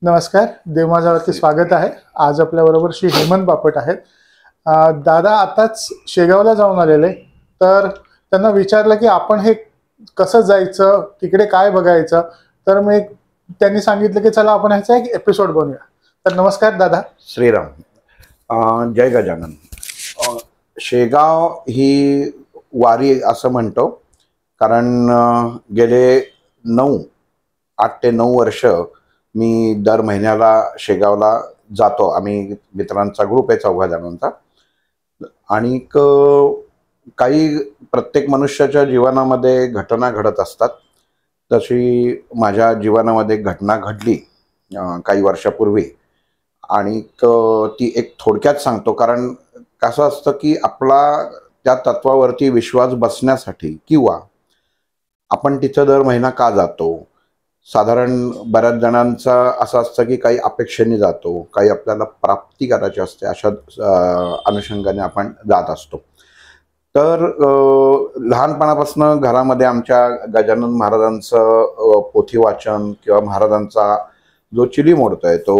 नमस्कार, देव माझ्यावरती स्वागत आहे. आज आपल्याबरोबर श्री हेमंत बापट आहेत. दादा आताच शेगावला जाऊन आलेले, तर त्यांना विचारलं की आपण हे कसं जायचं, तिकडे काय बघायचं. तर मी त्यांनी सांगितलं की चला आपण ह्याचा एक एपिसोड बनवूया. तर नमस्कार दादा. श्रीराम. जय गजानन. शेगाव ही वारी असं म्हणतो, कारण गेले 8 ते 9 वर्ष मी दर महिन्याला शेगावला जातो. आम्ही मित्रांचा ग्रुप आहे 4 जणांचा. आणि काही प्रत्येक मनुष्याच्या जीवनामध्ये घटना घडत असतात. तशी माझ्या जीवनामध्ये घटना घडली काही वर्षापूर्वी. आणि ती एक थोडक्यात सांगतो, कारण कसं असतं की आपला त्या तत्वावरती विश्वास बसण्यासाठी किंवा आपण तिथं दर महिना का जातो, साधारण बऱ्याच जणांचं असं असतं की काही अपेक्षेने जातो, काही आपल्याला प्राप्ती करायची असते, अशा अनुषंगाने आपण जात असतो. तर लहानपणापासून घरामध्ये आमच्या गजानन महाराजांचं पोथी वाचन किंवा महाराजांचा जो चिली मोडतोय तो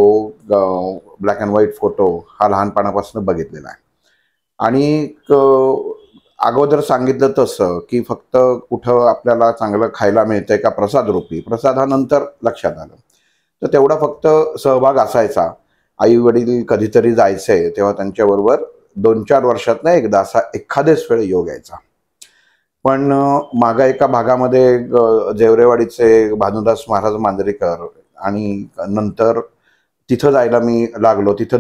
ब्लॅक अँड व्हाईट फोटो हा लहानपणापासून बघितलेला आहे. आणि अगोदर सांगितलं तसं की फक्त कुठं आपल्याला चांगलं खायला मिळतंय का प्रसाद रूपी, प्रसादानंतर लक्षात आलं. तर तेवढा फक्त सहभाग असायचा. आई वडील कधीतरी जायचे तेव्हा त्यांच्याबरोबर 2-4 वर्षातनं एकदा असा एखादेच वेळ योग यायचा. पण मागा एका भागामध्ये जेवरेवाडीचे भानुदास महाराज मांजरेकर आणि नंतर तिथं जायला मी लागलो. तिथं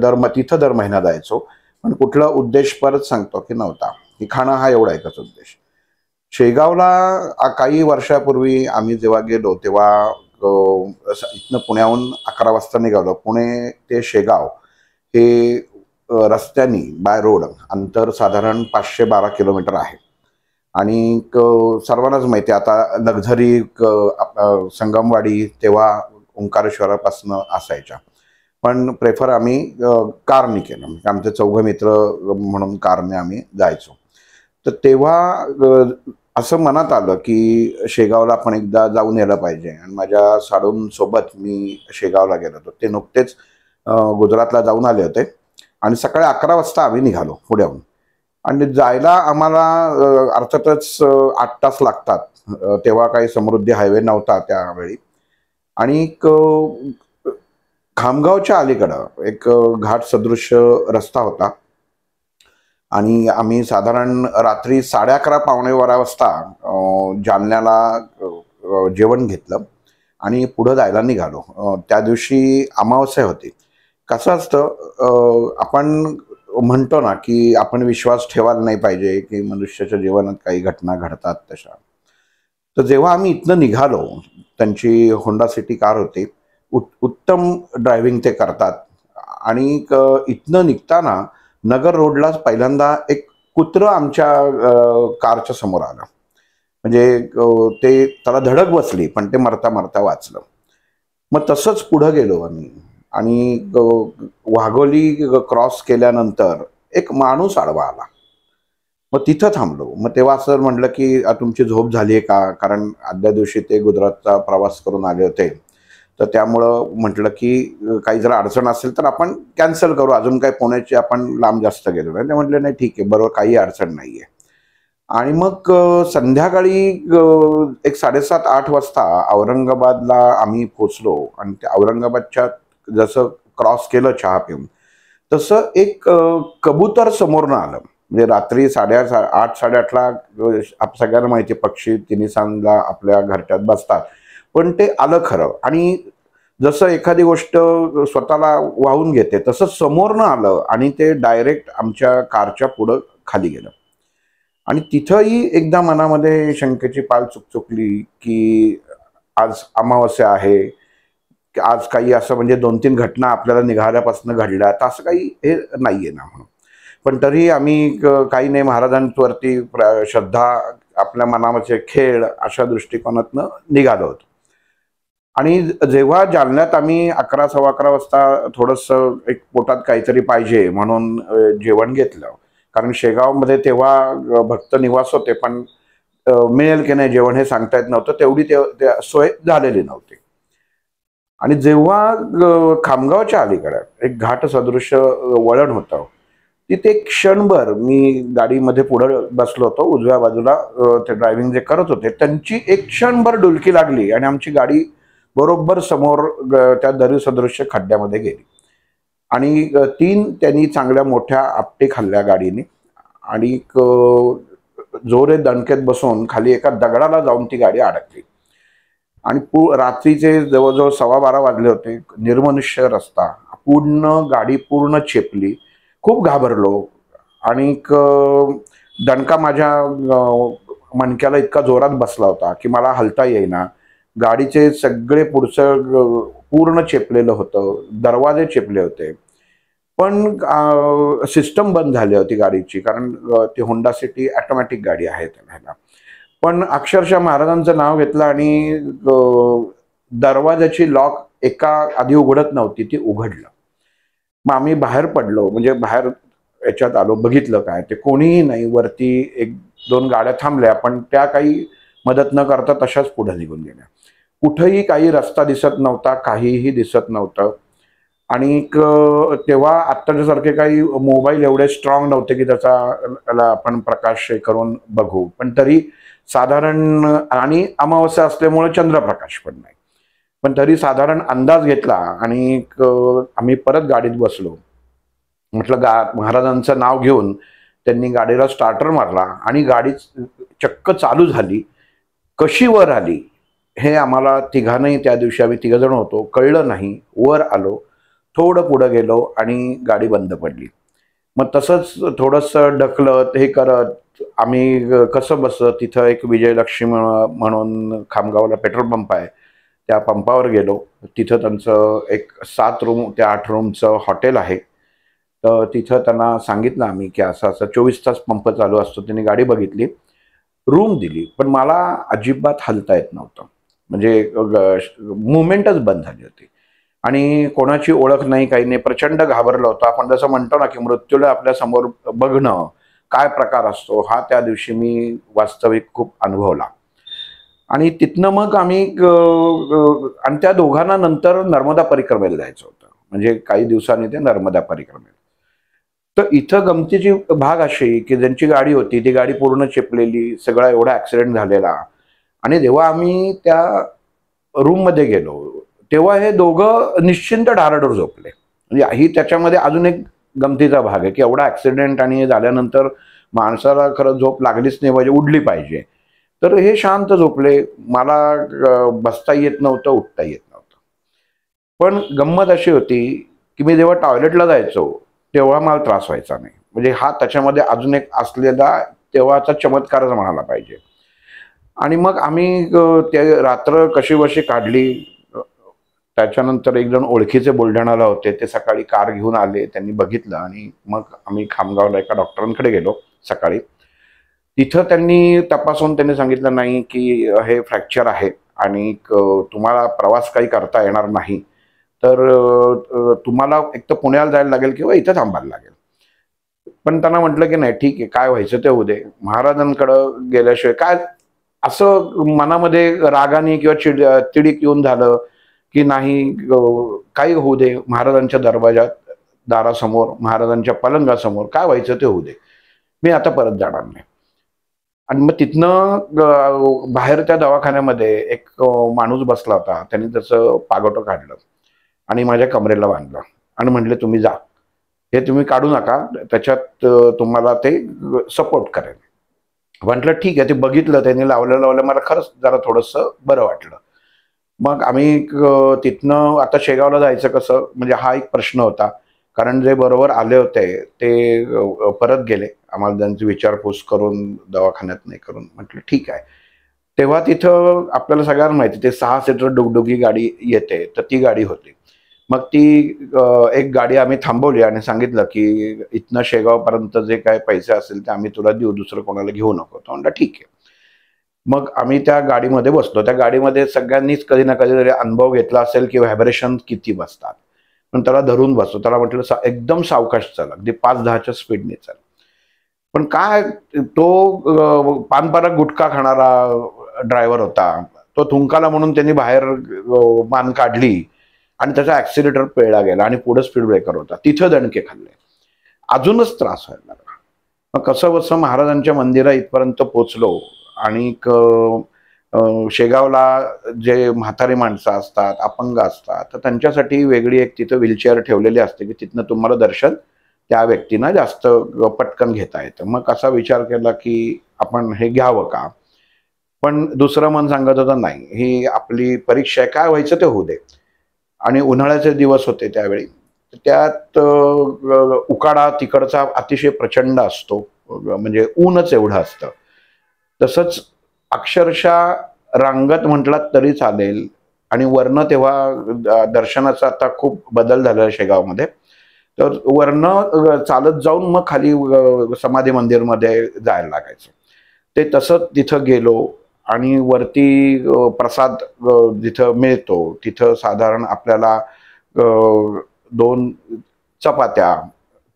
दर महिना जायचो. पण कुठला उद्देश परत सांगतो की नव्हता, की खाणं हा एवढा एकच उद्देश. शेगावला काही वर्षापूर्वी आम्ही जेव्हा गेलो तेव्हा इथनं पुण्याहून 11 वाजता निघालो. पुणे ते शेगाव हे रस्त्यानी बाय रोड अंतर साधारण 512 किलोमीटर आहे. आणि सर्वांनाच माहिती आहे आता लक्झरी संगमवाडी तेव्हा ओंकारेश्वरापासून असायच्या. पण प्रेफर आम्ही कारने केलं. आमचे 4 मित्र म्हणून कारने आम्ही जायचो. तर तेव्हा असं मनात आलं की शेगावला आपण एकदा जाऊन यायला पाहिजे. आणि माझ्या साडूंसोबत मी शेगावला गेलो होतो. ते नुकतेच गुजरातला जाऊन आले होते. आणि सकाळी 11 वाजता आम्ही निघालो पुण्याहून. आणि जायला आम्हाला अर्थातच 8 तास लागतात. तेव्हा काही समृद्धी हायवे नव्हता त्यावेळी. आणि खामगावच्या अलीकडं एक घाट सदृश्य रस्ता होता. आणि आम्ही साधारण रात्री 11:30 पावणे 12 वाजता जालन्याला जेवण घेतलं आणि पुढं जायला निघालो. त्या दिवशी अमावस्या होती. कसं असतं, आपण म्हणतो ना की आपण विश्वास ठेवायला नाही पाहिजे की मनुष्याच्या जीवनात काही घटना घडतात तशा. तर जेव्हा आम्ही इथनं निघालो, त्यांची होंडा सिटी कार होती. उत्तम ड्रायव्हिंग ते करतात. आणि इथनं निघताना नगर रोडलाच पहिल्यांदा एक कुत्रं आमच्या कारच्या समोर आलं. म्हणजे ते त्याला धडक बसली, पण ते मरता मरता वाचलं. मग तसंच पुढं गेलो आम्ही. आणि वाघोली क्रॉस केल्यानंतर एक माणूस आडवा आला. मग तिथं थांबलो. मग तेव्हा असं म्हटलं की तुमची झोप झाली आहे का, कारण आदल्या दिवशी ते गुजरातचा प्रवास करून आले होते. तर त्यामुळं म्हटलं की काही जर अडचण असेल तर आपण कॅन्सल करू, अजून काही पुण्याची आपण लांब जास्त गेलो नाही. ते म्हटले नाही ठीक आहे, बरोबर, काही अडचण नाही आहे. आणि मग संध्याकाळी एक 7:30-8 वाजता औरंगाबादला आम्ही पोचलो. आणि त्या औरंगाबादच्या जसं क्रॉस केलं चहा पिऊन, तसं एक कबूतर समोरनं आलं. म्हणजे रात्री 8:30-8:30ला सगळ्यांना माहिती, पक्षी तिन्ही सांजला आपल्या घरट्यात बसतात. पण ते आलं खरं. आणि जसं एखादी गोष्ट स्वतःला वाहून घेते तसं समोरनं आलं आणि ते डायरेक्ट आमच्या कारच्या पुढं खाली गेलं. आणि तिथंही एकदा मनामध्ये शंकेची पाल चुकचुकली की आज अमावस्या आहे, की आज काही असं म्हणजे 2-3 घटना आपल्याला निघाल्यापासून घडल्या, तर असं काही हे नाहीये ना म्हणून. पण तरी आम्ही काही नाही, महाराजांवरती श्रद्धा, आपल्या मनामध्ये खेळ, अशा दृष्टिकोनातनं निघालो होतो. आणि जेव्हा जालन्यात आम्ही 11-11:15 वाजता थोडंसं एक पोटात काहीतरी पाहिजे म्हणून जेवण घेतलं. कारण शेगावमध्ये तेव्हा भक्त निवास होते, पण मिळेल की नाही जेवण हे सांगता येत नव्हतं. तेवढी सोय झालेली नव्हती. आणि जेव्हा खामगावच्या अलीकडे एक घाट सदृश्य वळण होतं, तिथे एक क्षणभर मी गाडीमध्ये पुढे बसलो होतो, उजव्या बाजूला ते ड्रायव्हिंग जे करत होते त्यांची एक क्षणभर डुलकी लागली आणि आमची गाडी बरोबर समोर त्या दरी सदृश्य खड्ड्यामध्ये गेली आणि त्यांनी चांगल्या मोठ्या आपटे खाल्ल्या गाडीने आणि जोरे दणकेत बसून खाली एका दगडाला जाऊन ती गाडी अडकली आणि रात्रीचे जवळजवळ 12:15 वाजले होते. निर्मनुष्य रस्ता, पूर्ण गाडी पूर्ण चेपली. खूप घाबरलो आणि दणका माझ्या मणक्याला इतका जोरात बसला होता की मला हलता येईना. गाडीचे सगळे पुढचं पूर्ण चेपलेलं होतं, दरवाजे चेपले होते, पण सिस्टम बंद झाली होती गाडीची, कारण ती होंडा सिटी ऑटोमॅटिक गाडी आहे त्याला. पण अक्षरशः महाराजांचं नाव घेतलं आणि दरवाजाची लॉक एका आधी उघडत नव्हती, ती उघडलं. मग आम्ही बाहेर पडलो, म्हणजे बाहेर याच्यात आलो, बघितलं काय ते कोणीही नाही. वरती 1-2 गाड्या थांबल्या, पण त्या काही मदत न करता तशाच पुढे निघून गेल्या. कुठेही काही रस्ता दिसत नव्हता, काहीही दिसत नव्हतं. आणि तेव्हा आत्ताच्या सारखे काही मोबाईल एवढे स्ट्रॉंग नव्हते की त्याचा आपण प्रकाश करून बघू, पण तरी साधारण, आणि अमावस्या असल्यामुळे चंद्रप्रकाश पण नाही, पण तरी साधारण अंदाज घेतला आणि आम्ही परत गाडीत बसलो. म्हटलं महाराजांचं नाव घेऊन त्यांनी गाडीला स्टार्टर मारला आणि गाडी चक्क चालू झाली. कशी वर आली हे आम्हाला तिघांनाही, त्या दिवशी आम्ही 3 जण होतो, कळलं नाही. वर आलो, थोडं पुढं गेलो आणि गाडी बंद पडली. मग तसंच थोडंसं ढकलत हे करत आम्ही कसं बसत तिथं एक विजयलक्ष्मी म्हणून खामगावला पेट्रोल पंप आहे, त्या पंपावर गेलो. तिथं त्यांचं एक 7 रूम ते 8 रूमचं हॉटेल आहे. तर तिथं त्यांना सांगितलं आम्ही की असं असं 24 तास पंप चालू असतो. त्यांनी गाडी बघितली, रूम दिली, पण मला अजिबात हलता येत नव्हतं, म्हणजे मुवमेंटच बंद झाली होती आणि कोणाची ओळख नाही, काही नाही. प्रचंड घाबरलो होतो. आपण जसं म्हणतो ना की मृत्यूला आपल्या समोर बघणं काय प्रकार असतो, हा त्या दिवशी मी वास्तविक खूप अनुभवला. आणि तिथनं मग आम्ही आणि त्या दोघांना नंतर नर्मदा परिक्रमेला जायचं होतं, म्हणजे काही दिवसांनी ते नर्मदा परिक्रमेला. तर इथं गमतीची भाग अशी की ज्यांची गाडी होती ती गाडी पूर्ण चेपलेली, सगळा एवढा ऍक्सिडेंट झालेला. आणि जेव्हा आम्ही त्या रूममध्ये गेलो तेव्हा हे दोघं निश्चिंत डाराडोर झोपले. म्हणजे ही त्याच्यामध्ये अजून एक गमतीचा भाग आहे की एवढा ऍक्सिडेंट आणि झाल्यानंतर माणसाला खरं झोप लागलीच नाही पाहिजे, उडली पाहिजे. तर हे शांत झोपले. मला बसता येत नव्हतं, उठता येत नव्हतं. पण गंमत अशी होती की मी जेव्हा टॉयलेटला जायचो तेव्हा मला त्रास व्हायचा नाही. म्हणजे हा त्याच्यामध्ये अजून एक असलेला तेव्हाचा चमत्कारच म्हणायला पाहिजे. आणि मग आम्ही ते रात्र कशी बशी काढली. त्याच्यानंतर 1 जण ओळखीचे बुलढाणाला होते, ते सकाळी कार घेऊन आले, त्यांनी बघितलं आणि मग आम्ही खामगावला एका डॉक्टरांकडे गेलो सकाळी. तिथं त्यांनी तपासून त्यांनी सांगितलं नाही की हे फ्रॅक्चर आहे आणि तुम्हाला प्रवास काही करता येणार नाही, तर तुम्हाला एक तर पुण्याला जायला लागेल किंवा इथं थांबायला लागेल. पण त्यांना म्हटलं की नाही ठीक आहे, काय व्हायचं ते होऊ दे, महाराजांकडं गेल्याशिवाय काय. असं मनामध्ये रागाने किंवा तिडीक येऊन झालं की नाही, काही होऊ दे, महाराजांच्या दारासमोर, महाराजांच्या पलंगासमोर काय व्हायचं ते होऊ दे, मी आता परत जाणार नाही. आणि मग तिथनं बाहेर त्या दवाखान्यामध्ये एक माणूस बसला होता. त्यांनी त्याचं पागोटं काढलं आणि माझ्या कमरेला बांधलं आणि म्हटले तुम्ही जा, हे तुम्ही काढू नका, त्याच्यात तुम्हाला ते सपोर्ट करेल. म्हटलं ठीक आहे. ते बघितलं, त्यांनी लावलं, मला खरंच जरा थोडंसं बरं वाटलं. मग आम्ही तिथनं आता शेगावला जायचं कसं, म्हणजे हा एक प्रश्न होता. कारण जे बरोबर आले होते ते परत गेले. आम्हाला त्यांची विचारपूस करून दवाखान्यात नाही करून. म्हटलं ठीक आहे. तेव्हा तिथं आपल्याला सगळ्यांना माहिती ते 6 सीटर डुगडुगी गाडी येते, तर ती गाडी होती. मग ती एक गाडी आम्ही थांबवली आणि सांगितलं की इथनं शेगावपर्यंत जे काय पैसे असेल ते आम्ही तुला देऊ, दुसरं कोणाला घेऊ नको. तो म्हणला ठीक आहे. मग आम्ही त्या गाडीमध्ये बसलो. त्या गाडीमध्ये सगळ्यांनीच कधी ना कधीतरी अनुभव घेतला असेल की व्हायब्रेशन किती बसतात. पण त्याला धरून बसतो. त्याला म्हटलं एकदम सावकाश चल, अगदी 5-10च्या स्पीडने चल. पण काय, तो पानपराग गुटखा खाणारा ड्रायव्हर होता. तो थुंकाला म्हणून त्यांनी बाहेर मान काढली आणि त्याचा ॲक्सिलेटर पेळला गेला आणि पुढे स्पीड ब्रेकर होता, तिथं दणके खाल्ले. अजूनच त्रास व्हायला लागला. मग कसं बसं महाराजांच्या मंदिरा इथपर्यंत पोचलो. आणि शेगावला जे म्हातारी माणसं असतात, अपंग असतात, तर त्यांच्यासाठी वेगळी एक तिथं व्हीलचेअर ठेवलेली असते की तिथनं तुम्हाला दर्शन त्या व्यक्तींना जास्त पटकन घेता येतं. मग असा विचार केला की आपण हे घ्यावं का. पण दुसरं मन सांगत होतं नाही, ही आपली परीक्षा आहे, काय व्हायचं ते होऊ दे. आणि उन्हाळ्याचे दिवस होते त्यावेळी. त्यात उकाडा तिकडचा अतिशय प्रचंड असतो, म्हणजे ऊनच एवढं असतं. तसंच अक्षरशः रांगत म्हटलात तरी चालेल. आणि वरनं तेव्हा दर्शनाचा आता खूप बदल झाला शेगावमध्ये, तर वरनं चालत जाऊन मग खाली समाधी मंदिरमध्ये जायला लागायचं. ते तसं तिथं गेलो आणि वरती प्रसाद जिथं मिळतो तिथं साधारण आपल्याला 2 चपात्या,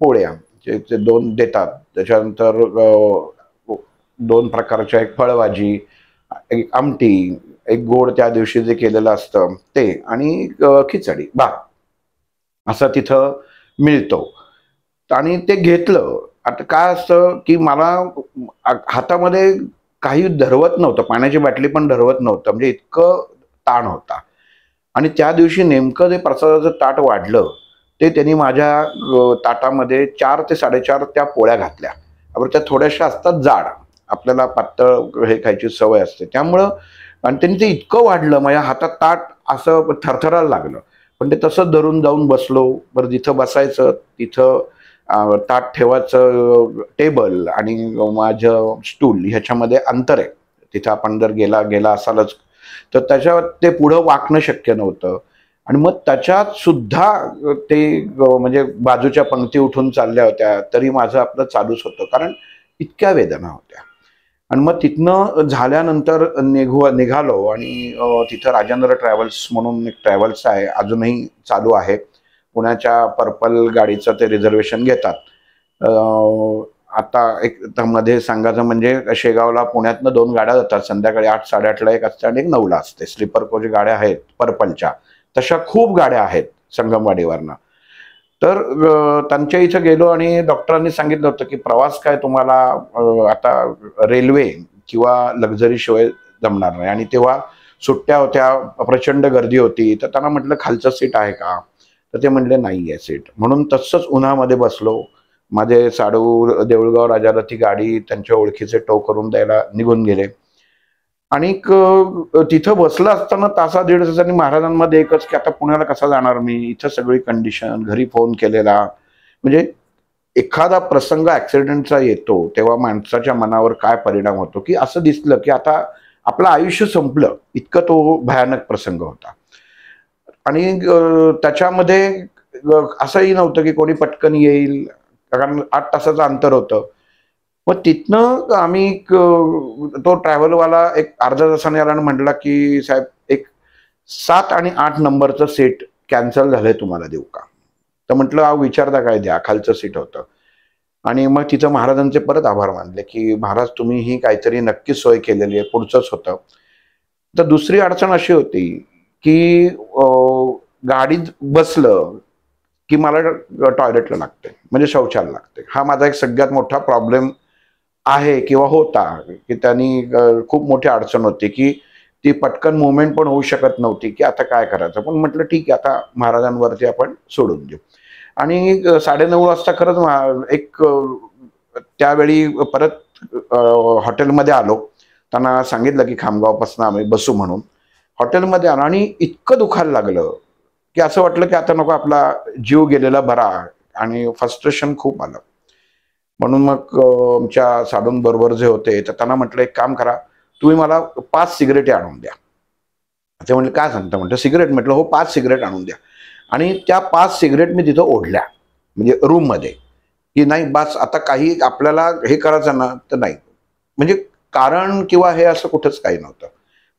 पोळ्या जे 2 देतात. त्याच्यानंतर 2 प्रकारच्या, एक फळभाजी, एक आमटी, एक गोड त्या दिवशी जे केलेलं असतं ते, आणि खिचडी भात असं तिथं मिळतो. आणि ते घेतलं. आता काय असतं की मला हातामध्ये काही धरवत नव्हतं, पाण्याची बाटली पण धरवत नव्हतं, म्हणजे इतकं ताण होता. आणि त्या दिवशी नेमकं जे प्रसादाचं ताट वाढलं ते त्यांनी माझ्या ताटामध्ये 4 ते 4.5 त्या पोळ्या घातल्या. बरं त्या थोड्याशा असतात जाड, आपल्याला पातळ हे खायची सवय असते त्यामुळं. आणि त्यांनी ते इतकं वाढलं, माझ्या हातात ताट असं थरथरायला लागलं. पण ते तसंच धरून जाऊन बसलो. बरं जिथं बसायचं तिथं ताट ठेवायचं टेबल आणि माझं स्टूल ह्याच्यामध्ये अंतर आहे. तिथं आपण जर गेला असालच तर त्याच्यावर ते पुढं वाकणं शक्य नव्हतं. आणि मग त्याच्यात सुद्धा ते म्हणजे बाजूच्या पंक्ती उठून चालल्या होत्या तरी माझं आपलं चालूच होतं, कारण इतक्या वेदना होत्या. आणि मग तिथनं झाल्यानंतर निघालो आणि तिथं राजेंद्र ट्रॅव्हल्स म्हणून एक ट्रॅव्हल्स आहे, अजूनही चालू आहे. पुण्याच्या पर्पल गाडीचं ते रिझर्वेशन घेतात. आता एक मध्ये सांगायचं म्हणजे शेगावला पुण्यातनं 2 गाड्या जातात, संध्याकाळी 8, 8:30ला एक असते आणि एक 9ला असते. स्लीपर कोच गाड्या आहेत पर्पलच्या, तशा खूप गाड्या आहेत संगमवाडीवरनं. तर त्यांच्या इथं गेलो आणि डॉक्टरांनी सांगितलं होतं की प्रवास काय तुम्हाला आता रेल्वे किंवा लक्झरी शिवाय जमणार नाही. आणि तेव्हा सुट्ट्या होत्या, प्रचंड गर्दी होती. तर त्यांना म्हटलं खालचं सीट आहे का, तर ते म्हणले नाही आहे सीट. म्हणून तसंच उन्हामध्ये बसलो. माझे साडू देऊळगाव राजाला ती गाडी त्यांच्या ओळखीचे टो करून द्यायला निघून गेले. आणि तिथं बसलं असताना तासा दीड तासांनी महाराजांमध्ये एकच की आता पुण्याला कसा जाणार मी, इथं सगळी कंडिशन, घरी फोन केलेला. म्हणजे एखादा प्रसंग ऍक्सिडेंटचा येतो तेव्हा माणसाच्या मनावर काय परिणाम होतो, की असं दिसलं की आता आपलं आयुष्य संपलं, इतकं तो भयानक प्रसंग होता. आणि त्याच्यामध्ये असंही नव्हतं की कोणी पटकन येईल, कारण 8 तासाचं अंतर होतं. मग तिथनं आम्ही तो ट्रॅव्हलवाला एक अर्ध्या तासाने आला आणि म्हटला की साहेब एक 7 आणि 8 नंबरचं सीट कॅन्सल झालंय, तुम्हाला देऊ का. तर म्हटलं अहो विचारता काय, द्या, खालचं सीट होतं. आणि मग तिथं महाराजांचे परत आभार मानले की महाराज तुम्ही ही काहीतरी नक्की सोय केलेली आहे, पुढचंच होतं. तर दुसरी अडचण अशी होती की गाडीत बसलं की मला टॉयलेटला लागते, म्हणजे शौचाला लागते. हा माझा एक सगळ्यात मोठा प्रॉब्लेम आहे किंवा होता, की त्यांनी खूप मोठी अडचण होती की ती पटकन मुवमेंट पण होऊ शकत नव्हती की आता काय करायचं. पण म्हटलं ठीक आहे, आता महाराजांवरती आपण सोडून देऊ. आणि 9:30 वाजता खरंच एक त्यावेळी परत हॉटेलमध्ये आलो. त्यांना सांगितलं की खामगावपासून आम्ही बसू म्हणून. हॉटेलमध्ये आलो आणि इतकं दुखायला लागलं की असं वाटलं की आता नको, आपला जीव गेलेला बरा. आणि फ्रस्ट्रेशन खूप आलं. म्हणून मग आमच्या साडूंबरोबर जे होते तर त्यांना म्हटलं एक काम करा, तुम्ही मला 5 सिगरेटी आणून द्या. ते म्हणले काय सांगता, म्हटलं सिगरेट. म्हटलं हो 5 सिगरेट आणून द्या. आणि त्या 5 सिगरेट मी तिथं ओढल्या, म्हणजे रूममध्ये, की नाही बस आता काही आपल्याला हे करायचं ना तर नाही. म्हणजे कारण किंवा हे असं कुठंच काही नव्हतं.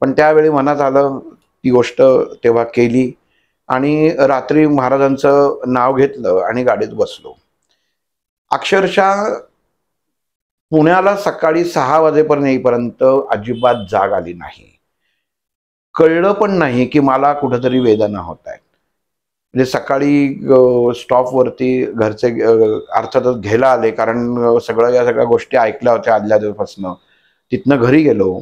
पण त्यावेळी मनात आलं, ती गोष्ट तेव्हा केली. आणि रात्री महाराजांचं नाव घेतलं आणि गाडीत बसलो. अक्षरशः पुण्याला सकाळी 6 वाजेपर्यंत येईपर्यंत अजिबात जाग आली नाही. कळलं पण नाही की मला कुठेतरी वेदना होत आहेत. म्हणजे सकाळी स्टॉपवरती घरचे अर्थातच घ्यायला आले, कारण या सगळ्या गोष्टी ऐकल्या होत्या आदल्या दिवसापासून. तिथनं घरी गेलो.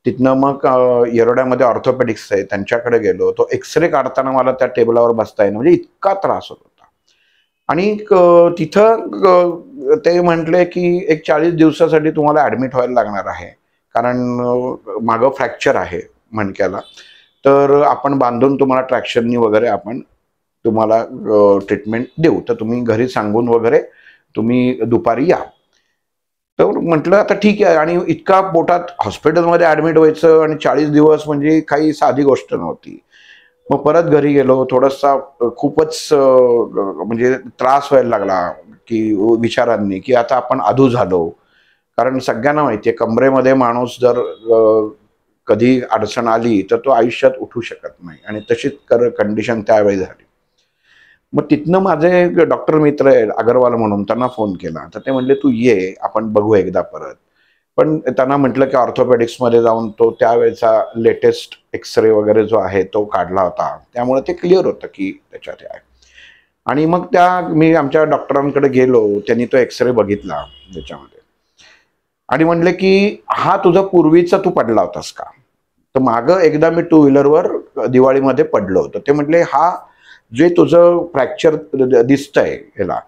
तिथनं मग येरवड्यामध्ये ऑर्थोपेडिक्स आहे त्यांच्याकडे गेलो. तो एक्सरे काढताना मला त्या टेबलावर बसता येईल, म्हणजे इतका त्रास होत होता. आणि तिथं ते म्हटले की एक 40 दिवसासाठी तुम्हाला ऍडमिट व्हायला लागणार आहे, कारण मागं फ्रॅक्चर आहे मणक्याला. तर आपण बांधून तुम्हाला ट्रॅक्शननी वगैरे आपण तुम्हाला ट्रीटमेंट देऊ, तर तुम्ही घरी सांगून वगैरे तुम्ही दुपारी या. तर म्हटलं आता ठीक आहे. आणि इतका पोटात हॉस्पिटलमध्ये ऍडमिट व्हायचं आणि 40 दिवस म्हणजे काही साधी गोष्ट नव्हती. मग परत घरी गेलो. थोडासा खूपच म्हणजे त्रास व्हायला लागला की विचारांनी की आता आपण अधू झालो. कारण सगळ्यांना माहितीये कमरेमध्ये माणूस जर कधी अडचण आली तर तो आयुष्यात उठू शकत नाही, आणि तशीच कंडिशन त्यावेळी झाली. मग तिथनं माझे डॉक्टर मित्र आहे अगरवाल म्हणून, त्यांना फोन केला. तर ते म्हणले तू ये, आपण बघू एकदा परत. पण त्यांना म्हटलं की ऑर्थोपेडिक्समध्ये जाऊन तो त्यावेळेचा लेटेस्ट एक्सरे वगैरे जो आहे तो काढला होता, त्यामुळे ते क्लिअर होतं की त्याच्यात आहे. आणि मग मी आमच्या डॉक्टरांकडे गेलो. त्यांनी तो एक्सरे बघितला त्याच्यामध्ये आणि म्हणले की हा तुझा पूर्वीचा तू पडला होतास का. तर मागं एकदा मी 2 व्हीलरवर दिवाळीमध्ये पडलो होतो. ते म्हटले हा जे तुझं फ्रॅक्चर दिसतंय ह्याला,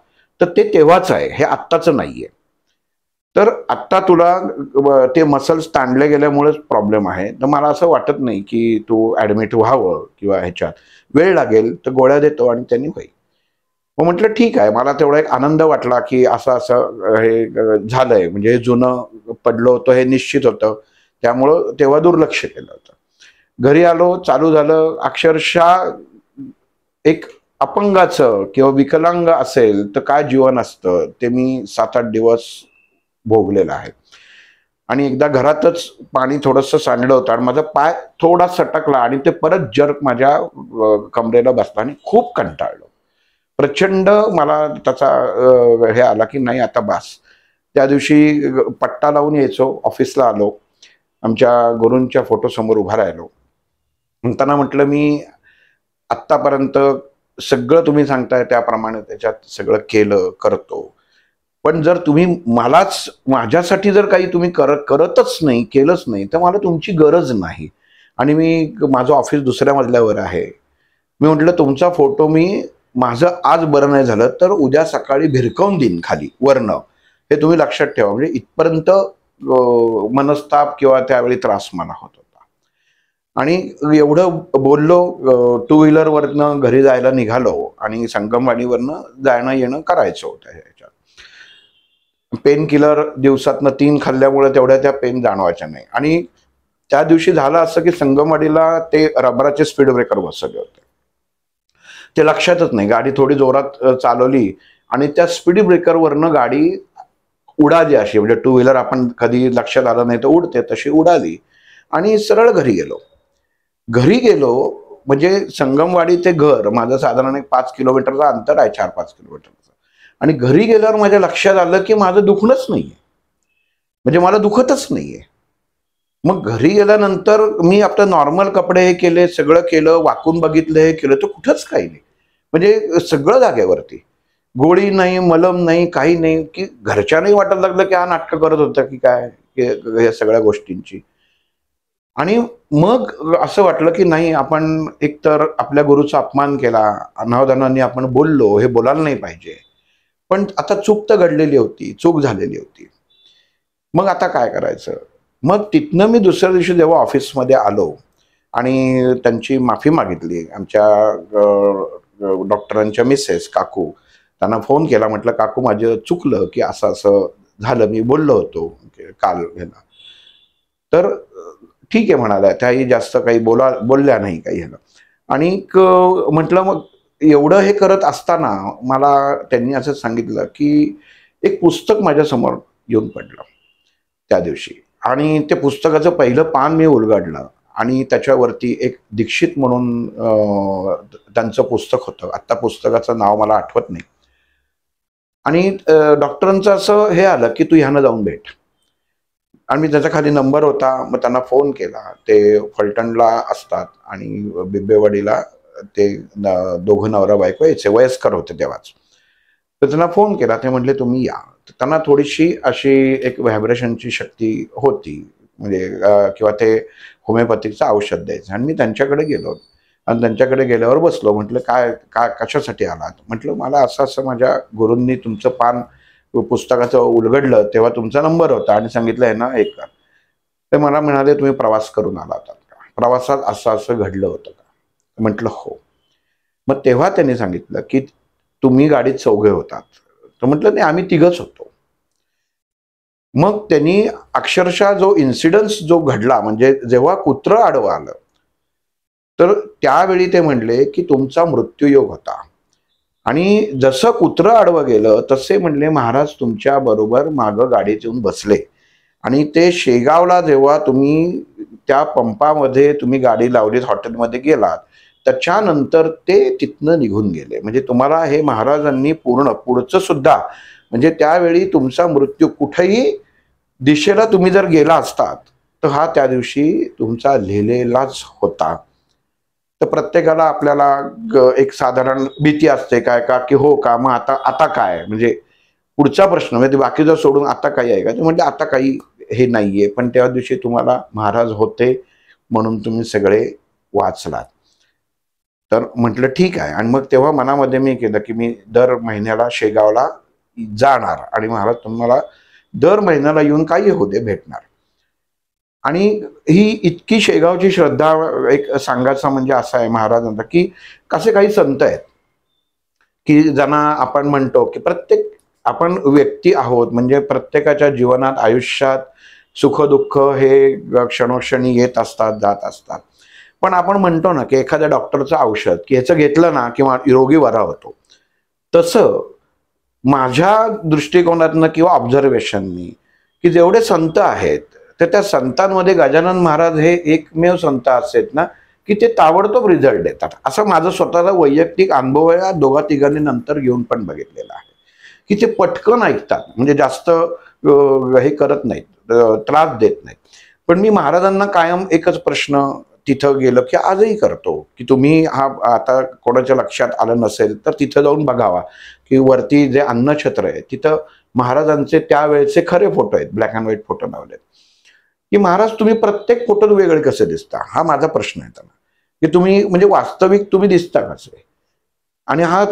तर ते तेव्हाच आहे, हे आत्ताचं नाहीये. तर आत्ता तुला ते मसल्स ताणले गेल्यामुळेच प्रॉब्लेम आहे. तर मला असं वाटत नाही की तू ऍडमिट व्हावं किंवा ह्याच्यात वेळ लागेल, तर गोळ्या देतो आणि त्यांनी होईल. मग म्हटलं ठीक आहे. मला तेवढा एक आनंद वाटला की असं असं हे झालंय, म्हणजे जुनं पडलो होतो हे निश्चित होतं, त्यामुळं तेव्हा दुर्लक्ष केलं होतं. घरी आलो, चालू झालं. अक्षरशः एक अपंगाचं किंवा विकलांग असेल तर काय जीवन असतं ते मी 7-8 दिवस भोगलेलं आहे. आणि एकदा घरातच पाणी थोडंसं सांडलं होतं आणि माझा पाय थोडा सटकला आणि ते परत जर्क माझ्या कमरेला बसला आणि खूप कंटाळलो. प्रचंड मला त्याचा हे आला की नाही आता बास. त्या दिवशी पट्टा लावून यायचो, ऑफिसला आलो, आमच्या गुरूंच्या फोटोसमोर उभा राहिलो. त्यांना म्हटलं मी आत्तापर्यंत सगळं तुम्ही सांगताय त्याप्रमाणे त्याच्यात सगळं करतो, पण जर तुम्ही माझ्यासाठी जर काही तुम्ही करतच नाही, केलंच नाही, तर मला तुमची गरज नाही. आणि माझं ऑफिस दुसऱ्या मजल्यावर आहे. मी म्हटलं तुमचा फोटो माझं आज बरं नाही झालं तर उद्या सकाळी भिरकावून देईन खाली वरनं, हे तुम्ही लक्षात ठेवा. म्हणजे इथपर्यंत मनस्ताप किंवा त्यावेळी त्रास मला होत होता. आणि एवढं बोललो. 2 व्हीलरवरनं घरी जायला निघालो आणि संगमवाडीवरनं जाणं येणं करायचं होतं. ह्याच्यात पेन किलर दिवसातनं 3 खाल्ल्यामुळे तेवढ्या त्या पेन जाणवायच्या नाही. आणि त्या दिवशी झालं असं की संगमवाडीला ते रबराचे स्पीड ब्रेकर बसवले होते, ते लक्षातच नाही. गाडी थोडी जोरात चालवली आणि त्या स्पीड ब्रेकरवरनं गाडी उडाली अशी, म्हणजे 2 व्हीलर आपण कधी लक्षात आलं नाही तर उडते तशी उडाली आणि सरळ घरी गेलो. म्हणजे संगमवाडी ते घर माझं साधारण एक 5 किलोमीटरचं अंतर आहे, 4-5 किलोमीटरचं. आणि घरी गेल्यावर माझ्या लक्षात आलं की माझं दुखणंच नाहीये, म्हणजे मला दुखतच नाहीये. मग घरी गेल्यानंतर मी आपलं नॉर्मल कपडे हे केले, सगळं केलं, वाकून बघितलं, हे केलं, तर कुठंच काही नाही. म्हणजे सगळं जागेवरती, गोळी नाही, मलम नाही, काही नाही. की घरच्यांनाही वाटायला लागलं की हा नाटकं करत होता की काय या सगळ्या गोष्टींची. आणि मग असं वाटलं की नाही, आपण एकतर आपल्या गुरुचा अपमान केला, अनावधानाने आपण बोललो, हे बोलायला नाही पाहिजे. पण आता चूक तर घडलेली होती, चूक झालेली होती. मग आता काय करायचं. मग तिथनं मी दुसऱ्या दिवशी जेव्हा ऑफिसमध्ये आलो आणि त्यांची माफी मागितली, आमच्या डॉक्टरांच्या मिसेस काकू, त्यांना फोन केला. म्हटलं काकू माझं चुकलं की असं असं झालं, मी बोललो होतो काल ह्याला. तर ठीक आहे म्हणाल्या, त्याही जास्त काही बोलल्या नाही काही ह्याला. आणि म्हटलं मग एवढं हे करत असताना मला त्यांनी असं सांगितलं की एक पुस्तक माझ्यासमोर येऊन पडलं त्या दिवशी. आणि ते पुस्तकाचं पहिलं पान मी उलगडलं आणि त्याच्यावरती एक दीक्षित म्हणून त्यांचं पुस्तक होतं. आत्ता पुस्तकाचं नाव मला आठवत नाही. आणि डॉक्टरांचं असं हे आलं की तू ह्यानं जाऊन भेट. आणि मी त्याच्या खाली नंबर होता, मग त्यांना फोन केला. ते फलटणला असतात आणि बिब्बेवाडीला ते दोघं नवरा बायको यायचे, वयस्कर होते तेव्हाच. तर त्यांना फोन केला, ते म्हटले तुम्ही या. त्यांना थोडीशी अशी एक व्हायब्रेशनची शक्ती होती, म्हणजे किंवा ते होमिओपॅथिकचं औषध द्यायचं. आणि मी त्यांच्याकडे गेलो आणि त्यांच्याकडे गेल्यावर बसलो. म्हटलं काय काय कशासाठी आलात? म्हटलं मला असं असं माझ्या गुरूंनी तुमचं पान पुस्तकाचं उलगडलं तेव्हा तुमचा नंबर होता आणि सांगितलं आहे ना एक कर. ते मला म्हणाले तुम्ही प्रवास करून आला होता का? प्रवासात असं असं घडलं होतं का? म्हटलं हो. मग तेव्हा त्यांनी सांगितलं की तुम्ही गाडीत चौघे होतात. तर म्हटलं नाही, आम्ही तिघच होतो. मग त्यांनी अक्षरशः जो इन्सिडन्स जो घडला, म्हणजे जेव्हा कुत्रं आडवं आलं तर त्यावेळी ते म्हणले की तुमचा मृत्यूयोग होता. आणि जसं कुत्रं आडवं गेलं तसे म्हणले महाराज तुमच्या बरोबर मागं गाडीत येऊन बसले. आणि ते शेगावला जेव्हा तुम्ही त्या पंपामध्ये तुम्ही गाडी लावलीत, हॉटेलमध्ये गेलात, त्याच्यानंतर ते तिथनं निघून गेले. म्हणजे तुम्हाला हे महाराजांनी पूर्ण पुढचं सुद्धा, म्हणजे त्यावेळी तुमचा मृत्यू कुठेही दिशेला तुम्ही जर गेला असतात तर हा त्या दिवशी तुमचा लिहिलेलाच होता. तर प्रत्येकाला आपल्याला एक साधारण भीती असते, काय का की हो का, मग आता आता काय, म्हणजे पुढचा प्रश्न म्हणजे बाकीचं सोडून आता काही आहे का? ते म्हणजे आता काही हे नाहीये. पण त्या दिवशी तुम्हाला महाराज होते म्हणून तुम्ही सगळे वाचलात. तर म्हटलं ठीक आहे. आणि मग तेव्हा मनामध्ये मी केलं की मी दर महिन्याला शेगावला जाणार आणि महाराज तुम्हाला दर महिन्याला येऊन काही होते भेटणार. आणि ही इतकी शेगावची श्रद्धा, एक सांगायचं म्हणजे असं आहे महाराजांचा की कसे काही संत आहेत की ज्यांना आपण म्हणतो की प्रत्येक आपण व्यक्ती आहोत, म्हणजे प्रत्येकाच्या जीवनात आयुष्यात सुख दुःख हे क्षणोक्षणी येत असतात, जात असतात. पण आपण म्हणतो ना की एखाद्या डॉक्टरचं औषध की ह्याचं घेतलं ना किंवा रोगी बरा होतो, तसं माझ्या दृष्टिकोनातनं किंवा ऑब्झर्वेशननी की जेवढे संत आहेत तर त्या संतांमध्ये गजानन महाराज हे एकमेव संत असेल ना की ते ताबडतोब रिझल्ट देतात. असं माझं स्वतःचा वैयक्तिक अनुभव आहे, दोघा तिघांनी नंतर घेऊन पण बघितलेला आहे की ते पटकन ऐकतात, म्हणजे जास्त हे करत नाहीत, त्रास देत नाहीत. पण मी महाराजांना कायम एकच प्रश्न तिथं गेलं की आजही करतो की तुम्ही हा आता कोणाच्या लक्षात आलं नसेल तर तिथं जाऊन बघावा की वरती जे अन्नछत्र आहे तिथं महाराजांचे त्यावेळेचे खरे फोटो आहेत, ब्लॅक अँड व्हाईट फोटो लावलेत. की महाराज तुम्ही प्रत्येक फोटोत वेगळे कसे दिसता, हा माझा प्रश्न आहे त्यांना, की तुम्ही म्हणजे वास्तविक तुम्ही दिसता कसे. आणि हा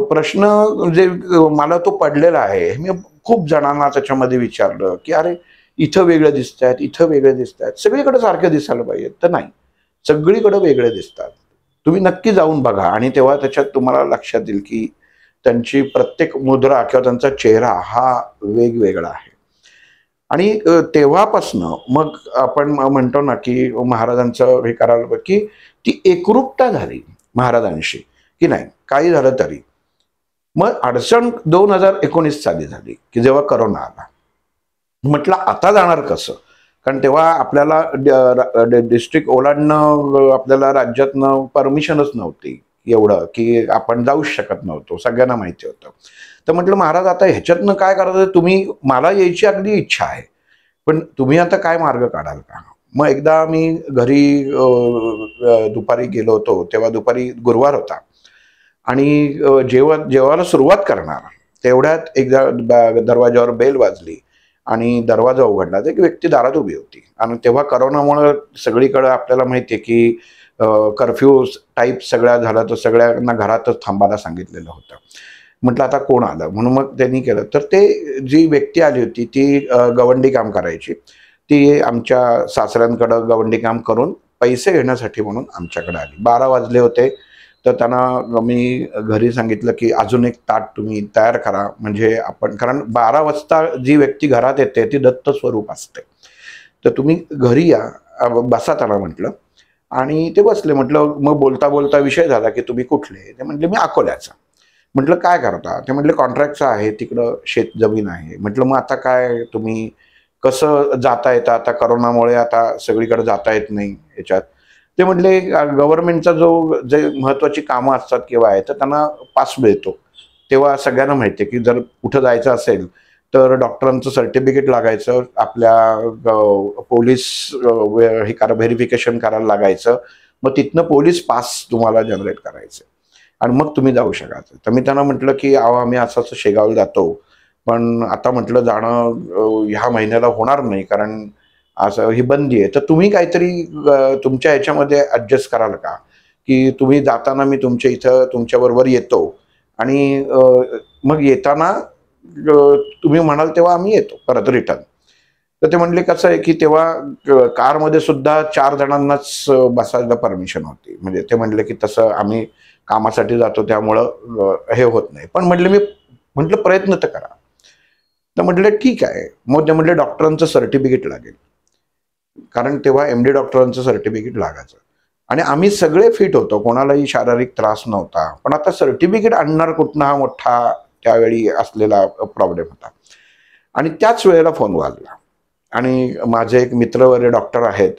प्रश्न जे मला तो पडलेला आहे, मी खूप जणांना त्याच्यामध्ये विचारलं की अरे इथं वेगळे दिसत आहेत, इथं वेगळे दिसत आहेत, सगळीकडे सारखे दिसायला पाहिजे. तर नाही, सगळीकडे वेगळे दिसतात. तुम्ही नक्की जाऊन बघा आणि तेव्हा त्याच्यात तुम्हाला लक्षात येईल की त्यांची प्रत्येक मुद्रा किंवा त्यांचा चेहरा हा वेगवेगळा आहे. आणि तेव्हापासनं मग आपण म्हणतो ना की महाराजांचं हे करायला की ती एकरूपता झाली महाराजांशी की नाही काही झालं तरी. मग अडचण 2019 साली झाली की जेव्हा करोना आला. म्हटलं आता जाणार कसं, कारण तेव्हा आपल्याला डिस्ट्रिक्ट ओलांडणं आपल्याला राज्यातनं परमिशनच नव्हती एवढं की आपण जाऊच शकत नव्हतो, सगळ्यांना माहिती होतं. तर म्हटलं महाराज आता ह्याच्यातनं काय करायचं, तुम्ही मला यायची अगदी इच्छा आहे पण तुम्ही आता काय मार्ग काढाल का. मग एकदा मी घरी दुपारी गेलो होतो, तेव्हा दुपारी गुरुवार होता आणि जेवायला सुरुवात करणार तेवढ्यात एकदा दरवाजावर बेल वाजली आणि दरवाजा उघडला तर एक व्यक्ती दारात उभी होती. आणि तेव्हा करोनामुळे सगळीकडे आपल्याला माहिती आहे की कर्फ्यू टाईप सगळ्या झाला, तर सगळ्यांना घरातच थांबायला सांगितलेलं होतं. म्हटलं आता कोण आलं म्हणून मग त्यांनी केलं. तर ते जी व्यक्ती आली होती ती गवंडी काम करायची. ती आमच्या सासऱ्यांकडं गवंडी काम करून पैसे घेण्यासाठी म्हणून आमच्याकडे आली. 12 वाजले होते. तर त्यांना मी घरी सांगितलं की अजून एक ताट तुम्ही तयार करा, म्हणजे आपण, कारण 12 वाजता जी व्यक्ती घरात येते ती दत्त स्वरूप असते, तर तुम्ही घरी या, बसा त्याला म्हटलं. आणि ते बसले. म्हटलं मग बोलता बोलता विषय झाला की तुम्ही कुठले, ते म्हटले मी अकोल्याचा. म्हटलं काय करता, ते म्हटले कॉन्ट्रॅक्टचं आहे, तिकडं शेत जमीन आहे. म्हटलं मग आता काय तुम्ही कसं जाता येतं, आता करोनामुळे आता सगळीकडे जाता येत नाही याच्यात. ते म्हटले गव्हर्नमेंटचा जो जे महत्त्वाची कामं असतात किंवा आहे तर त्यांना पास मिळतो. तेव्हा सगळ्यांना माहिती आहे की जर कुठं जायचं असेल तर डॉक्टरांचं सर्टिफिकेट लागायचं, आपल्या पोलीस हे व्हेरिफिकेशन करायला लागायचं, मग तिथनं पोलीस पास तुम्हाला जनरेट करायचे आणि मग तुम्ही जाऊ शकाल. तर मी त्यांना म्हटलं की अहो आम्ही असं शेगावला जातो, पण आता म्हटलं जाणं ह्या महिन्याला होणार नाही, कारण असं ही बंदी आहे. तर तुम्ही काहीतरी तुमच्या ह्याच्यामध्ये ॲडजस्ट कराल का, की तुम्ही जाताना मी तुमच्या इथं तुमच्याबरोबर येतो आणि मग येताना तुम्ही म्हणाल तेव्हा आम्ही येतो परत रिटर्न. तर ते म्हणले कसं आहे की तेव्हा कारमध्ये सुद्धा 4 जणांनाच बसायला परमिशन होती. म्हणजे ते म्हणले की तसं आम्ही कामासाठी जातो त्यामुळं हे होत नाही. पण मी म्हटलं प्रयत्न तर करा. तर म्हटलं ठीक आहे. मग ते म्हटले डॉक्टरांचं सर्टिफिकेट लागेल, कारण तेव्हा MD डॉक्टरांचं सर्टिफिकेट लागायचं आणि आम्ही सगळे फिट होतो, कोणालाही शारीरिक त्रास नव्हता. पण आता सर्टिफिकेट आणणार कुठनं हा मोठा त्यावेळी असलेला प्रॉब्लेम होता. आणि त्याच वेळेला फोन वाजला आणि माझे एक मित्र वगैरे डॉक्टर आहेत,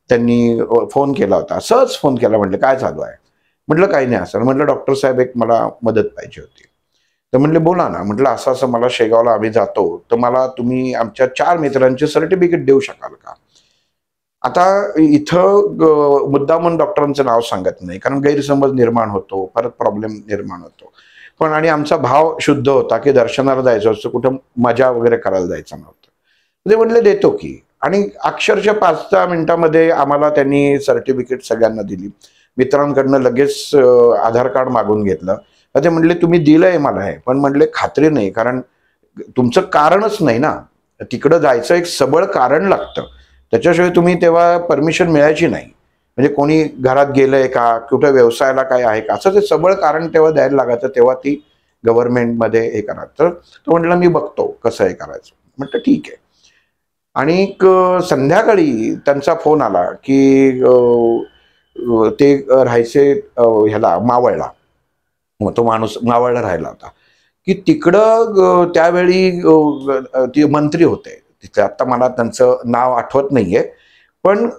त्यांनी फोन केला होता. सहज फोन केला. म्हटलं काय चालू आहे? म्हटलं काही नाही असं. म्हटलं डॉक्टर साहेब एक मला मदत पाहिजे होती. तर म्हणले बोला ना. म्हटलं असं असं मला शेगावला आम्ही जातो, तर मला तुम्ही आमच्या 4 मित्रांचे सर्टिफिकेट देऊ शकाल का? आता इथं मुद्दामून डॉक्टरांचं नाव सांगत नाही, कारण गैरसमज निर्माण होतो, परत प्रॉब्लेम निर्माण होतो. पण आणि आमचा भाव शुद्ध होता की दर्शनाला जायचं असतं, कुठं मजा वगैरे करायला जायचं नव्हतं. ते म्हणले देतो की. आणि अक्षरशः 5-10 मिनिटामध्ये आम्हाला त्यांनी सर्टिफिकेट सगळ्यांना दिली. मित्रांकडनं लगेच आधार कार्ड मागून घेतलं. ते म्हणले तुम्ही दिलंय मला हे, पण म्हणले खात्री नाही, कारण तुमचं कारणच नाही ना, तिकडं जायचं एक सबळ कारण लागतं. त्याच्याशिवाय तुम्ही तेव्हा परमिशन मिळायची नाही. म्हणजे कोणी घरात गेलंय का, कुठं व्यवसायाला काय आहे का, असं ते सबळ कारण तेव्हा द्यायला लागायचं. तेव्हा ती गव्हर्नमेंटमध्ये हे करा. तर तो म्हटलं मी बघतो कसं हे करायचं. म्हटलं ठीक आहे. आणि संध्याकाळी त्यांचा फोन आला की ते राहायचे ह्याला मावळला. मग तो माणूस मावळला राहिला होता की तिकडं त्यावेळी ते मंत्री होते तिथे. आता मला त्यांचं नाव आठवत नाहीये, पण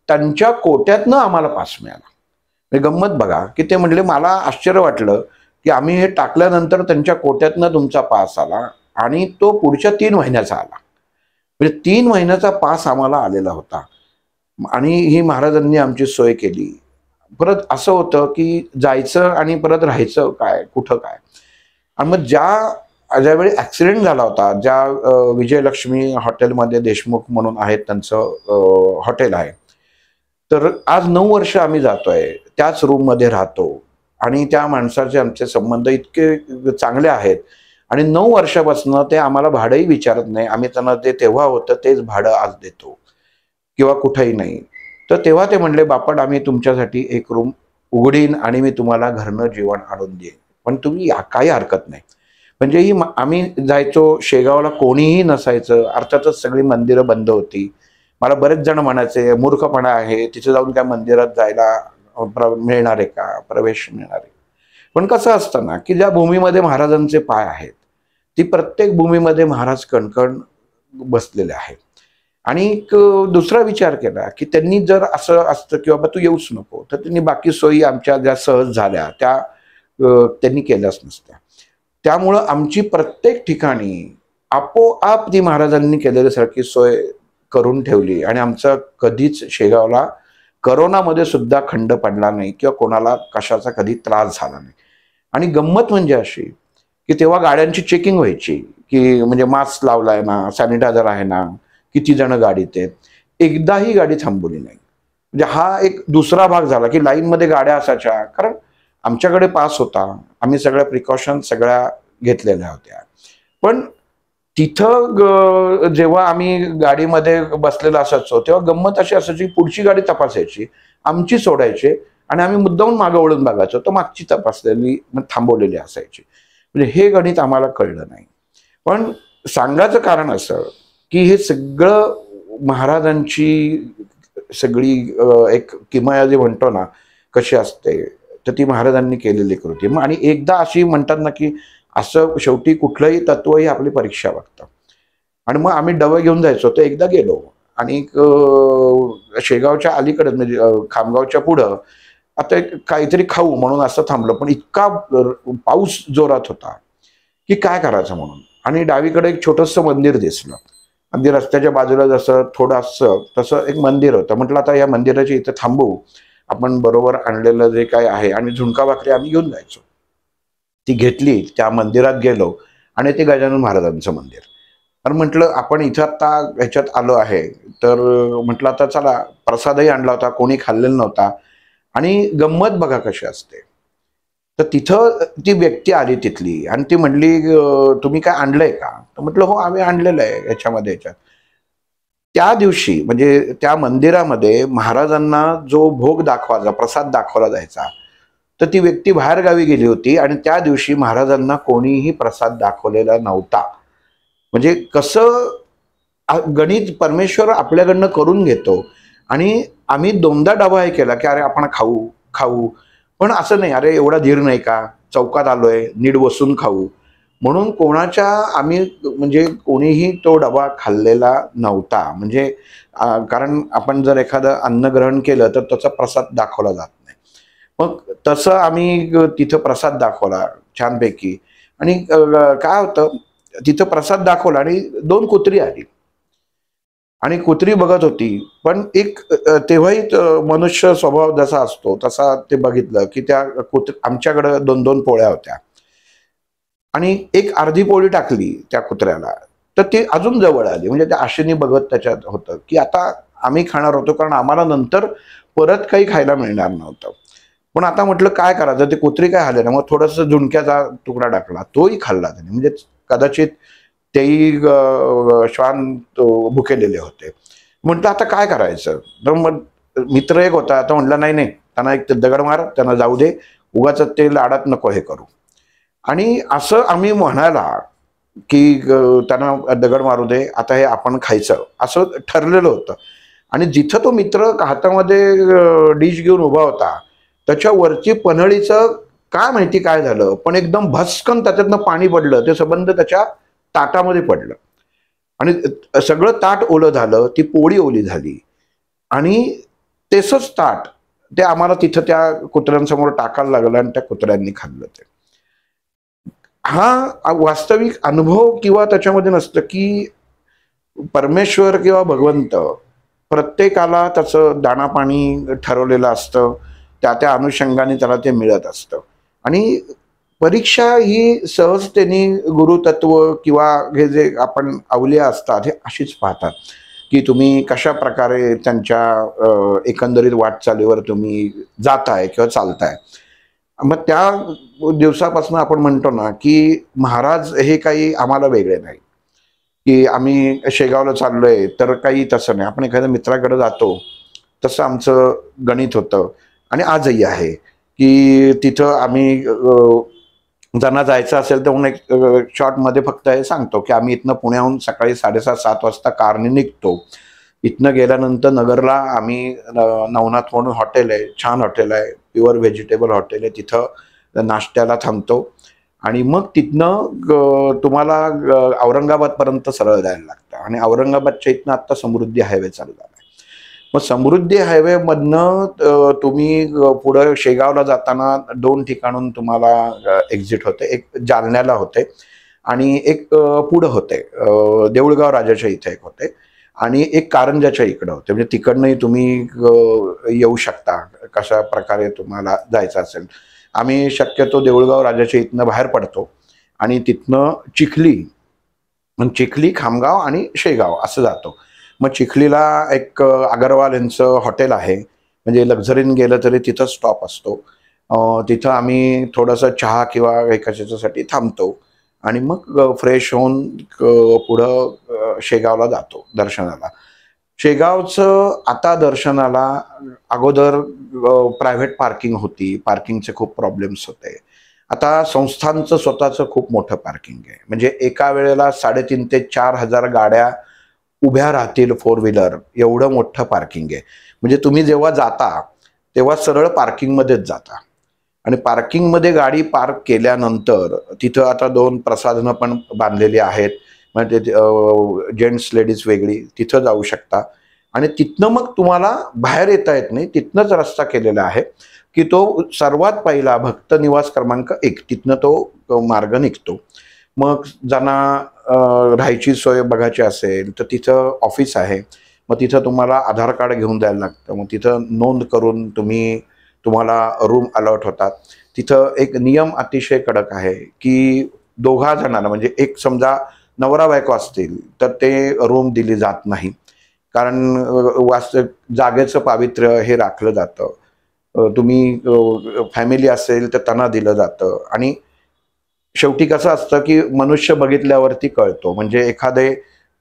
त्यांच्या कोट्यातनं आम्हाला पास मिळाला. गंमत बघा की ते म्हणले मला आश्चर्य वाटलं की आम्ही हे टाकल्यानंतर त्यांच्या कोट्यातनं तुमचा पास आला आणि तो पुढच्या 3 महिन्याचा आला. म्हणजे 3 महिन्याचा पास आम्हाला आलेला होता आणि ही महाराजांनी आमची सोय केली. परत असं होतं की जायचं आणि परत राहायचं काय, कुठं काय. आणि मग ज्यावेळी ॲक्सिडेंट झाला होता, ज्या विजयलक्ष्मी हॉटेलमध्ये देशमुख म्हणून आहेत त्यांचं हॉटेल आहे, तर आज 9 वर्ष आम्ही जातोय, त्याच रूममध्ये राहतो आणि त्या माणसाचे आमचे संबंध इतके चांगले आहेत आणि 9 वर्षापासून ते आम्हाला भाडंही विचारत नाही. आम्ही त्यांना जे तेव्हा होतं तेच भाडं आज देतो किंवा कुठंही नाही. तर तेव्हा ते म्हणले बापट आम्ही तुमच्यासाठी एक रूम उघडीन आणि मी तुम्हाला घरनं जेवण आणून देईन, पण तुम्ही काही हरकत नाही. म्हणजे ही आम्ही जायचो शेगावला, कोणीही नसायचं. अर्थातच सगळी मंदिरं बंद होती. मला बरेच जण म्हणायचे मूर्खपणा आहे, तिथे जाऊन काय मंदिरात जायला मिळणार आहे का, प्रवेश मिळणार आहे. पण कसं असतं ना की ज्या भूमीमध्ये महाराजांचे पाय आहेत, ती प्रत्येक भूमीमध्ये महाराज कणकण बसलेले आहेत. आणि एक दुसरा विचार केला की त्यांनी जर असं असतं की बाबा तू येऊच नको, तर त्यांनी बाकी सोयी आमच्या ज्या सहज झाल्या त्या त्यांनी केल्याच नसत्या. त्यामुळं आमची प्रत्येक ठिकाणी आपोआप ती महाराजांनी केलेल्यासारखी सोय करून ठेवली आणि आमचा कधीच शेगावला करोनामध्ये सुद्धा खंड पडला नाही किंवा कोणाला कशाचा कधी त्रास झाला नाही. आणि गंमत म्हणजे अशी की तेव्हा गाड्यांची चेकिंग व्हायची की म्हणजे मास्क लावलाय ना, सॅनिटायझर आहे ना, किती जण गाडीत आहेत. एकदाही गाडी थांबवली नाही. म्हणजे हा एक दुसरा भाग झाला की लाईनमध्ये गाड्या असायच्या, कारण आमच्याकडे पास होता, आम्ही सगळ्या प्रिकॉशन सगळ्या घेतलेल्या होत्या. पण तिथं जेव्हा आम्ही गाडीमध्ये बसलेला असायचो तेव्हा गंमत अशी असायची, पुढची गाडी तपासायची, आमची सोडायची आणि आम्ही मुद्दामून मागं वळून बघायचो, तर मागची तपासलेली थांबवलेली असायची. म्हणजे हे गणित आम्हाला कळलं नाही. पण सांगायचं कारण असं की हे सगळं महाराजांची सगळी एक किमया जे म्हणतो ना कशी असते, तर ती महाराजांनी केलेली कृती. आणि एकदा अशी म्हणतात ना की असं शेवटी कुठलंही तत्व ही आपली परीक्षा बघतं. आणि मग आम्ही डबं घेऊन जायचो. तर एकदा गेलो आणि शेगावच्या अलीकडे म्हणजे खामगावच्या पुढं आता काहीतरी खाऊ म्हणून असं थांबलं, पण इतका पाऊस जोरात होता की काय करायचं म्हणून. आणि डावीकडे एक छोटंसं मंदिर दिसलं. अगदी रस्त्याच्या बाजूला जसं थोडंसं तसं एक मंदिर होतं. म्हटलं आता या मंदिराच्या इथं थांबू आपण बरोबर आणलेलं जे काय आहे आणि झुणका भाकरी आम्ही घेऊन जायचो. ती घेतली, त्या मंदिरात गेलो आणि ते गजानन महाराजांचं मंदिर. तर म्हटलं आपण इथं आता ह्याच्यात आलो आहे, तर म्हटलं आता चला, प्रसादही आणला होता, कोणी खाल्लेला नव्हता आणि गंमत बघा कशी असते. तर तिथं ती व्यक्ती आली तिथली आणि ती म्हणली तुम्ही काय आणलंय का? तर म्हटलं हो आम्ही आणलेलं आहे ह्याच्यामध्ये ह्याच्यात. त्या दिवशी म्हणजे त्या मंदिरामध्ये महाराजांना जो भोग दाखवायचा, प्रसाद दाखवला जायचा, तर ती व्यक्ती बाहेर गावी गेली होती आणि त्या दिवशी महाराजांना कोणीही प्रसाद दाखवलेला नव्हता. म्हणजे कसं गणित परमेश्वर आपल्याकडनं करून घेतो. आणि आम्ही दोनदा डबा हे केला की अरे आपण खाऊ खाऊ, पण असं नाही अरे एवढा धीर नाही का, चौकात आलोय नीट बसून खाऊ, म्हणून कोणाच्या आम्ही म्हणजे कोणीही तो डबा खाल्लेला नव्हता. म्हणजे कारण आपण जर एखादं अन्न ग्रहण केलं तर त्याचा प्रसाद दाखवला जात नाही. मग तसं आम्ही तिथं प्रसाद दाखवला छानपैकी. आणि काय होतं, तिथं प्रसाद दाखवला आणि 2 कुत्री आली आणि कुत्री बघत होती. पण एक तेव्हाही मनुष्य स्वभाव जसा असतो तसा ते बघितलं की त्या आमच्याकडे 2-2 पोळ्या होत्या आणि एक अर्धी पोळी टाकली त्या कुत्र्याला, तर ती अजून जवळ आली. म्हणजे त्या आशेने बघत त्याच्यात होतं की आता आम्ही खाणार होतो, कारण आम्हाला नंतर परत काही खायला मिळणार नव्हतं. पण आता म्हटलं काय करायचं, ते कुत्री काय आले ना, मग थोडंसं झुणक्याचा तुकडा टाकला, तोही खाल्ला त्याने. म्हणजे कदाचित तेही श्वान भुकेलेले होते. म्हटलं आता काय करायचं, तर मग मित्र एक होता, आता म्हटलं नाही नाही त्यांना एक दगड मार, त्यांना जाऊ दे, उगाच ते लाडात नको हे करू. आणि असं आम्ही म्हणायला की त्यांना दगड मारू दे, आता हे आपण खायचं असं ठरलेलं होतं. आणि जिथं तो मित्र हातामध्ये डिश घेऊन उभा होता त्याच्या वरची पन्हळीचं काय माहिती काय झालं, पण एकदम भस्कन त्याच्यातनं पाणी पडलं, ते संबंध त्याच्या ताटामध्ये पडलं आणि सगळं ताट ओलं झालं, ती पोळी ओली झाली आणि तेच ताट ते आम्हाला तिथं त्या कुत्र्यांसमोर टाकायला लागलं आणि त्या कुत्र्यांनी खाल्लं ते. हा वास्तविक अनुभव किंवा त्याच्यामध्ये नसतं की परमेश्वर किंवा भगवंत प्रत्येकाला त्याचं दाणापाणी ठरवलेलं असतं, त्या त्या अनुषंगाने त्याला ते मिळत असतं. आणि परीक्षा ही सहजतेने गुरुतत्व किंवा हे जे आपण अवलिया असतात हे अशीच पाहतात की तुम्ही कशा प्रकारे त्यांच्या एकंदरीत वाटचालीवर तुम्ही जाताय किंवा चालताय. मग त्या दिवसापासून आपण म्हणतो ना की महाराज हे काही आम्हाला वेगळे नाही, की आम्ही शेगावला चाललोय तर काही तसं नाही. आपण एखाद्या मित्राकडे जातो तसं आमचं गणित होतं आणि आजही आहे की तिथं आम्ही ज्यांना जायचं असेल तर म्हणून एक शॉर्टमध्ये फक्त हे सांगतो की आम्ही इथनं पुण्याहून सकाळी 7:30-7 वाजता कारने निघतो. इथनं गेल्यानंतर नगरला आम्ही नवनाथ म्हणून हॉटेल आहे, छान हॉटेल आहे, प्युअर व्हेजिटेबल हॉटेल आहे, तिथं नाश्त्याला थांबतो आणि मग तिथनं तुम्हाला औरंगाबादपर्यंत सरळ जायला लागतं. आणि औरंगाबादच्या इथनं आत्ता समृद्धी हायवे चालू झाला आहे. मग समृद्धी हायवेमधनं तुम्ही पुढं शेगावला जाताना 2 ठिकाणून तुम्हाला एक्झिट होते. एक जालन्याला होते आणि एक पुढं होते देऊळगाव राजाच्या इथे एक होते आणि एक कारंजाच्या इकडं होते. म्हणजे तिकडनंही तुम्ही येऊ शकता कशा प्रकारे तुम्हाला जायचं असेल. आम्ही शक्यतो देऊळगाव राजाच्या इथनं बाहेर पडतो आणि तिथनं चिखली, खामगाव आणि शेगाव असं जातो. मग चिखलीला एक अगरवाल यांचं हॉटेल आहे, म्हणजे लक्झरीन गेलं तरी तिथं स्टॉप असतो. तिथं आम्ही थोडंसं चहा किंवा कशाच्यासाठी थांबतो आणि मग फ्रेश होऊन पुढं शेगावला जातो दर्शनाला. शेगावचं आता दर्शनाला अगोदर प्रायव्हेट पार्किंग होती, पार्किंगचे खूप प्रॉब्लेम्स होते. आता संस्थांचं स्वतःचं खूप मोठं पार्किंग आहे. म्हणजे एका वेळेला 3,500 ते 4,000 गाड्या उभ्या राहतील, 4 व्हीलर, एवढं मोठं पार्किंग आहे. म्हणजे तुम्ही जेव्हा जाता तेव्हा सरळ पार्किंगमध्येच जाता आणि पार्किंगमध्ये गाडी पार्क केल्यानंतर तिथं आता 2 प्रसाधनं पण बांधलेली आहेत. म्हणजे जेंट्स लेडीज वेगळी तिथं जाऊ शकता आणि तिथनं मग तुम्हाला बाहेर येता येत नाही. तिथनंच रस्ता केलेला आहे की तो सर्वात पहिला भक्त निवास क्रमांक 1 तिथनं तो मार्ग निघतो. मग ज्यांना राहायची सोय बघायची असेल तर तिथं ऑफिस आहे. मग तिथं तुम्हाला आधार कार्ड घेऊन द्यायला लागतं, मग तिथं नोंद करून तुम्हाला रूम अलॉट होतात. तिथं एक नियम अतिशय कडक आहे की दोघा जणांना, म्हणजे एक समजा नवरा बायको असतील तर ते रूम दिली जात नाही, कारण जागेचं पावित्र्य हे राखलं जातं. तुम्ही फॅमिली असेल तर त्यांना दिलं जातं. आणि शेवटी कसं असतं की मनुष्य बघितल्यावरती कळतो, म्हणजे एखादे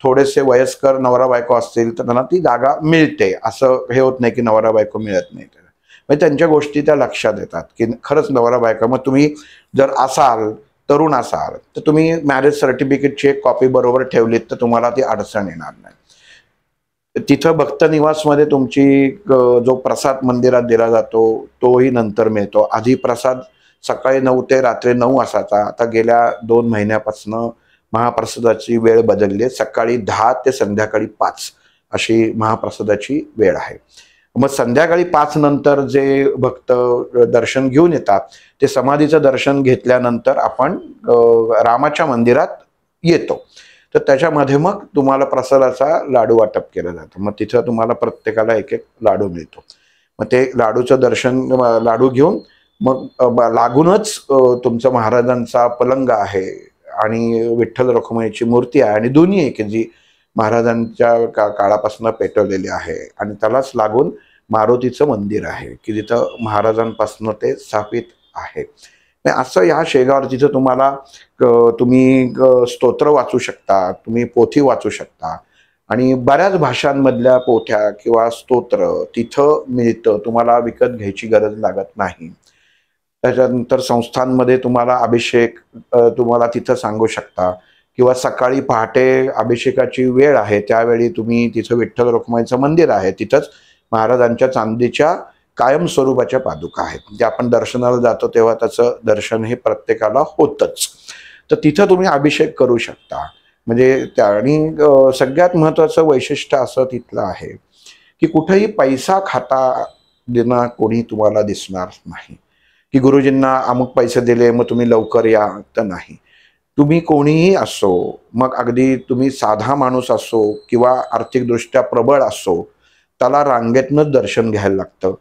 थोडेसे वयस्कर नवरा बायको असतील तर त्यांना ती जागा मिळते, असं हे होत नाही की नवरा बायको मिळत नाही. म्हणजे त्यांच्या गोष्टी त्या लक्षात येतात की खरंच नवरा बायको. मग तुम्ही जर असाल, तरुण असाल, तर तुम्ही मॅरेज सर्टिफिकेटची एक कॉपी बरोबर ठेवलीत तर तुम्हाला ती अडचण येणार नाही. तिथं भक्त निवासमध्ये तुमची जो प्रसाद मंदिरात दिला जातो तोही नंतर मिळतो. आधी प्रसाद सकाळी 9 ते रात्री 9 असायचा. आता गेल्या 2 महिन्यापासून महाप्रसादाची वेळ बदलली आहे. सकाळी 10 ते संध्याकाळी 5 अशी महाप्रसादाची वेळ आहे. मग संध्याकाळी 5 नंतर जे भक्त दर्शन घेऊन येतात ते समाधीचं दर्शन घेतल्यानंतर आपण रामाच्या मंदिरात येतो. तर त्याच्यामध्ये मग तुम्हाला प्रसादाचा लाडू वाटप केलं जातं. मग तिथं तुम्हाला प्रत्येकाला एक एक लाडू मिळतो. मग ते लाडूचं दर्शन, लाडू घेऊन मग लागूनच तुमचं महाराजांचा पलंग आहे आणि विठ्ठल रखुमाईची मूर्ती आहे आणि दोन्ही एक जी महाराजांच्या काळापासून पेटवलेली आहे. आणि त्यालाच लागून मारुतीचं मंदिर आहे की जिथं महाराजांपासून ते स्थापित आहे. असं ह्या शेगावर तिथं तुम्ही स्तोत्र वाचू शकता, तुम्ही पोथी वाचू शकता आणि बऱ्याच भाषांमधल्या पोथ्या किंवा स्तोत्र तिथं मिळतं. तुम्हाला विकत घ्यायची गरज लागत नाही. त्याच्यानंतर संस्थांमध्ये तुम्हाला अभिषेक तुम्हाला तिथं सांगू शकता किंवा सकाळी पहाटे अभिषेकाची वेळ आहे त्यावेळी तुम्ही तिथं विठ्ठल रखुमाईचं मंदिर आहे, तिथंच महाराजांच्या चांदीच्या कायम स्वरूपाच्या पादुका आहेत. म्हणजे आपण दर्शनाला जातो तेव्हा त्याचं दर्शन हे प्रत्येकाला होतच. तर तिथं तुम्ही अभिषेक करू शकता. म्हणजे आणि सगळ्यात महत्त्वाचं वैशिष्ट्य असं तिथलं आहे की कुठेही पैसा खाता देणं कोणी तुम्हाला दिसणार नाही की गुरुजींना अमुक पैसे दिले मग तुम्ही लवकर या, तर नाही. तुम्ही कोणीही असो, मग अगदी तुम्ही साधा माणूस असो किंवा आर्थिकदृष्ट्या प्रबळ असो, त्याला रांगेतनंच दर्शन घ्यायला लागतं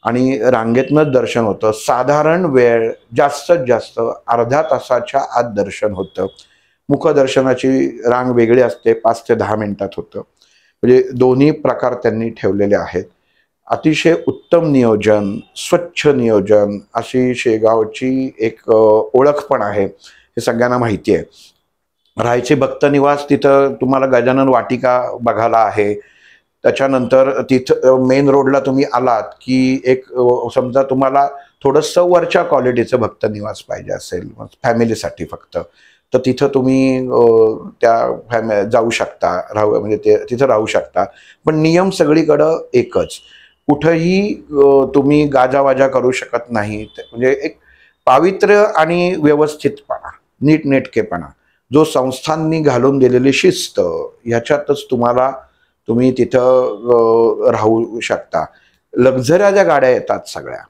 आणि रांगेतनंच दर्शन होतं. साधारण वेळ जास्तीत जास्त अर्ध्या तासाच्या आत दर्शन होतं. मुखदर्शनाची रांग वेगळी असते, 5 ते 10 मिनिटात होतं. म्हणजे दोन्ही प्रकार त्यांनी ठेवलेले आहेत. अतिशय उत्तम नियोजन, स्वच्छ नियोजन अशी शेगावची एक ओळख पण आहे, हे सगळ्यांना माहिती आहे. राहायचे भक्त निवास तिथं तुम्हाला गजानन वाटिका बघायला आहे. त्याच्यानंतर तिथं मेन रोडला तुम्ही आलात की एक समजा तुम्हाला थोडंसं वरच्या क्वालिटीचं भक्त निवास पाहिजे असेल फॅमिलीसाठी फक्त, तर तिथं तुम्ही जाऊ शकता, म्हणजे तिथं राहू शकता. पण नियम सगळीकडं एकच, कुठंही तुम्ही गाजावाजा करू शकत नाही. म्हणजे एक पावित्र्य आणि व्यवस्थितपणा, नीटनेटकेपणा, जो संस्थांनी घालून दिलेली शिस्त, ह्याच्यातच तुम्ही तिथं राहू शकता. लक्झऱ्या ज्या गाड्या येतात सगळ्या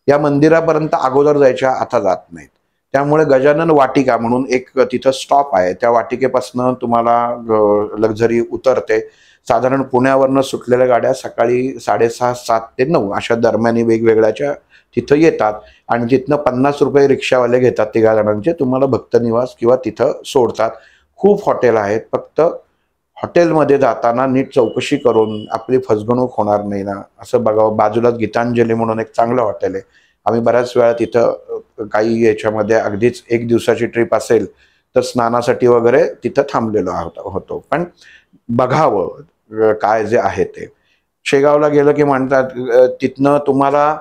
या मंदिरापर्यंत अगोदर जायच्या, आता जात नाहीत. त्यामुळे गजानन वाटिका म्हणून एक तिथं स्टॉप आहे, त्या वाटिकेपासून तुम्हाला लक्झरी उतरते. साधारण पुण्यावरनं सुटलेल्या गाड्या सकाळी 6:30, 7 ते 9 अशा दरम्यान वेगवेगळ्याच्या तिथं येतात आणि तिथनं 50 रुपये रिक्षावाले घेतात 3 जणांचे, तुम्हाला भक्त निवास किंवा तिथं सोडतात. खूप हॉटेल आहेत, फक्त हॉटेलमध्ये जाताना नीट चौकशी करून आपली फसवणूक होणार नाही ना असं बघावं. बाजूलाच गीतांजली म्हणून एक चांगलं हॉटेल आहे. आम्ही बऱ्याच वेळा तिथं काही याच्यामध्ये अगदीच 1 दिवसाची ट्रिप असेल तर स्नानासाठी वगैरे तिथं थांबलेलो होतो. पण बघावं काय जे आहे ते. शेगावला गेलं की म्हणतात तिथनं तुम्हाला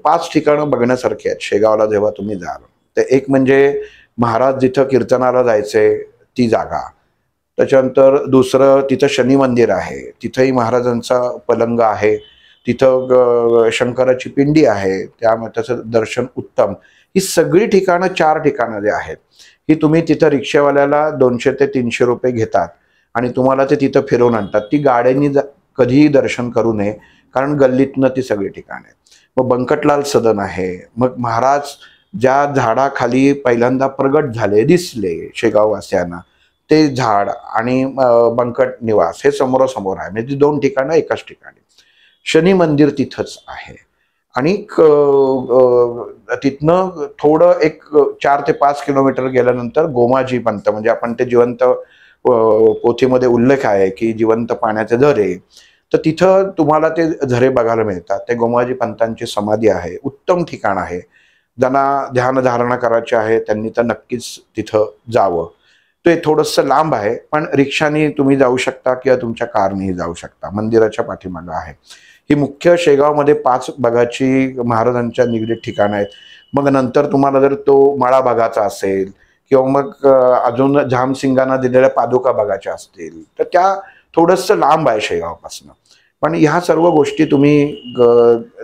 5 ठिकाणं बघण्यासारखी आहेत शेगावला जेव्हा तुम्ही जाल. तर एक म्हणजे महाराज जिथं कीर्तनाला जायचे ती जागा. त्याच्यानंतर दुसरं तिथं शनी मंदिर आहे, तिथंही महाराजांचा पलंग आहे. तिथं शंकराची पिंडी आहे, त्यामुळे त्याचं दर्शन उत्तम. ही सगळी ठिकाणं 4 ठिकाणं जे आहेत ही तुम्ही तिथं रिक्षावाल्याला 200 ते 300 रुपये घेतात आणि तुम्हाला ते तिथं फिरवून आणतात. ती गाड्यांनी कधीही दर्शन करू नये, कारण गल्लीतनं ती सगळी ठिकाणं आहेत. मग बंकटलाल सदन आहे. मग महाराज ज्या झाडाखाली पहिल्यांदा प्रगट झाले, दिसले शेगाववासियांना, ते झाड आणि बंकट निवास हे समोरासमोर आहे, म्हणजे ती 2 ठिकाणं एकाच ठिकाणी. शनी मंदिर तिथंच आहे आणि तिथनं थोडं एक 4 ते 5 किलोमीटर गेल्यानंतर गोमाजी पंत, म्हणजे आपण ते जिवंत पोथीमध्ये उल्लेख आहे की जिवंत पाण्याचे झरे, तर तिथं तुम्हाला ते झरे बघायला मिळतात. ते गोमाजी पंतांची समाधी आहे, उत्तम ठिकाण आहे. ज्यांना ध्यानधारणा करायची आहे त्यांनी तर नक्कीच तिथं जावं. ते थोडंसं लांब आहे, पण रिक्षाने तुम्ही जाऊ शकता किंवा तुमच्या कारनेही जाऊ शकता. मंदिराच्या पाठीमागं आहे. ही मुख्य शेगावमध्ये 5 बघाची महाराजांच्या निगडीत ठिकाणं आहेत. मग नंतर तुम्हाला जर तो मळा बघायचा असेल किंवा मग अजून झामसिंगांना दिलेल्या पादुका बघायच्या असतील तर त्या थोडंसं लांब आहे शेगावपासून. पण ह्या सर्व गोष्टी तुम्ही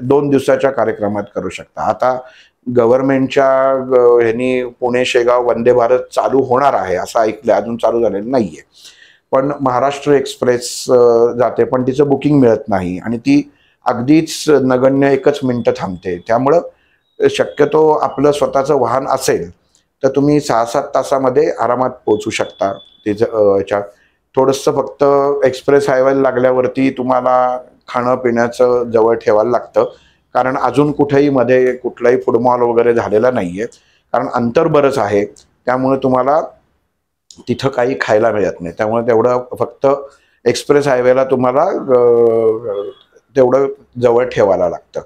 2 दिवसाच्या कार्यक्रमात करू शकता. आता गव्हर्नमेंटच्या ह्यांनी पुणे शेगाव वंदे भारत चालू होणार आहे असं ऐकलं, अजून चालू झालेलं नाहीये. पण महाराष्ट्र एक्सप्रेस जाते, पण तिचं बुकिंग मिळत नाही आणि ती अगदीच नगण्य 1च मिनिटं थांबते. त्यामुळं शक्यतो आपलं स्वतःचं वाहन असेल तर तुम्ही 6-7 तासामध्ये आरामात पोहोचू शकता. तिचं थोडंसं फक्त एक्सप्रेस हायवेला लागल्यावरती तुम्हाला खाणं पिण्याचं जवळ ठेवायला लागतं, कारण अजून कुठेही मध्ये कुठलाही फूड मॉल वगैरे झालेला नाहीये, कारण अंतर बरंच आहे. त्यामुळे तुम्हाला तिथं काही खायला मिळत नाही. त्यामुळे तेवढं फक्त एक्सप्रेस हायवेला तुम्हाला तेवढं जवळ ठेवायला लागतं.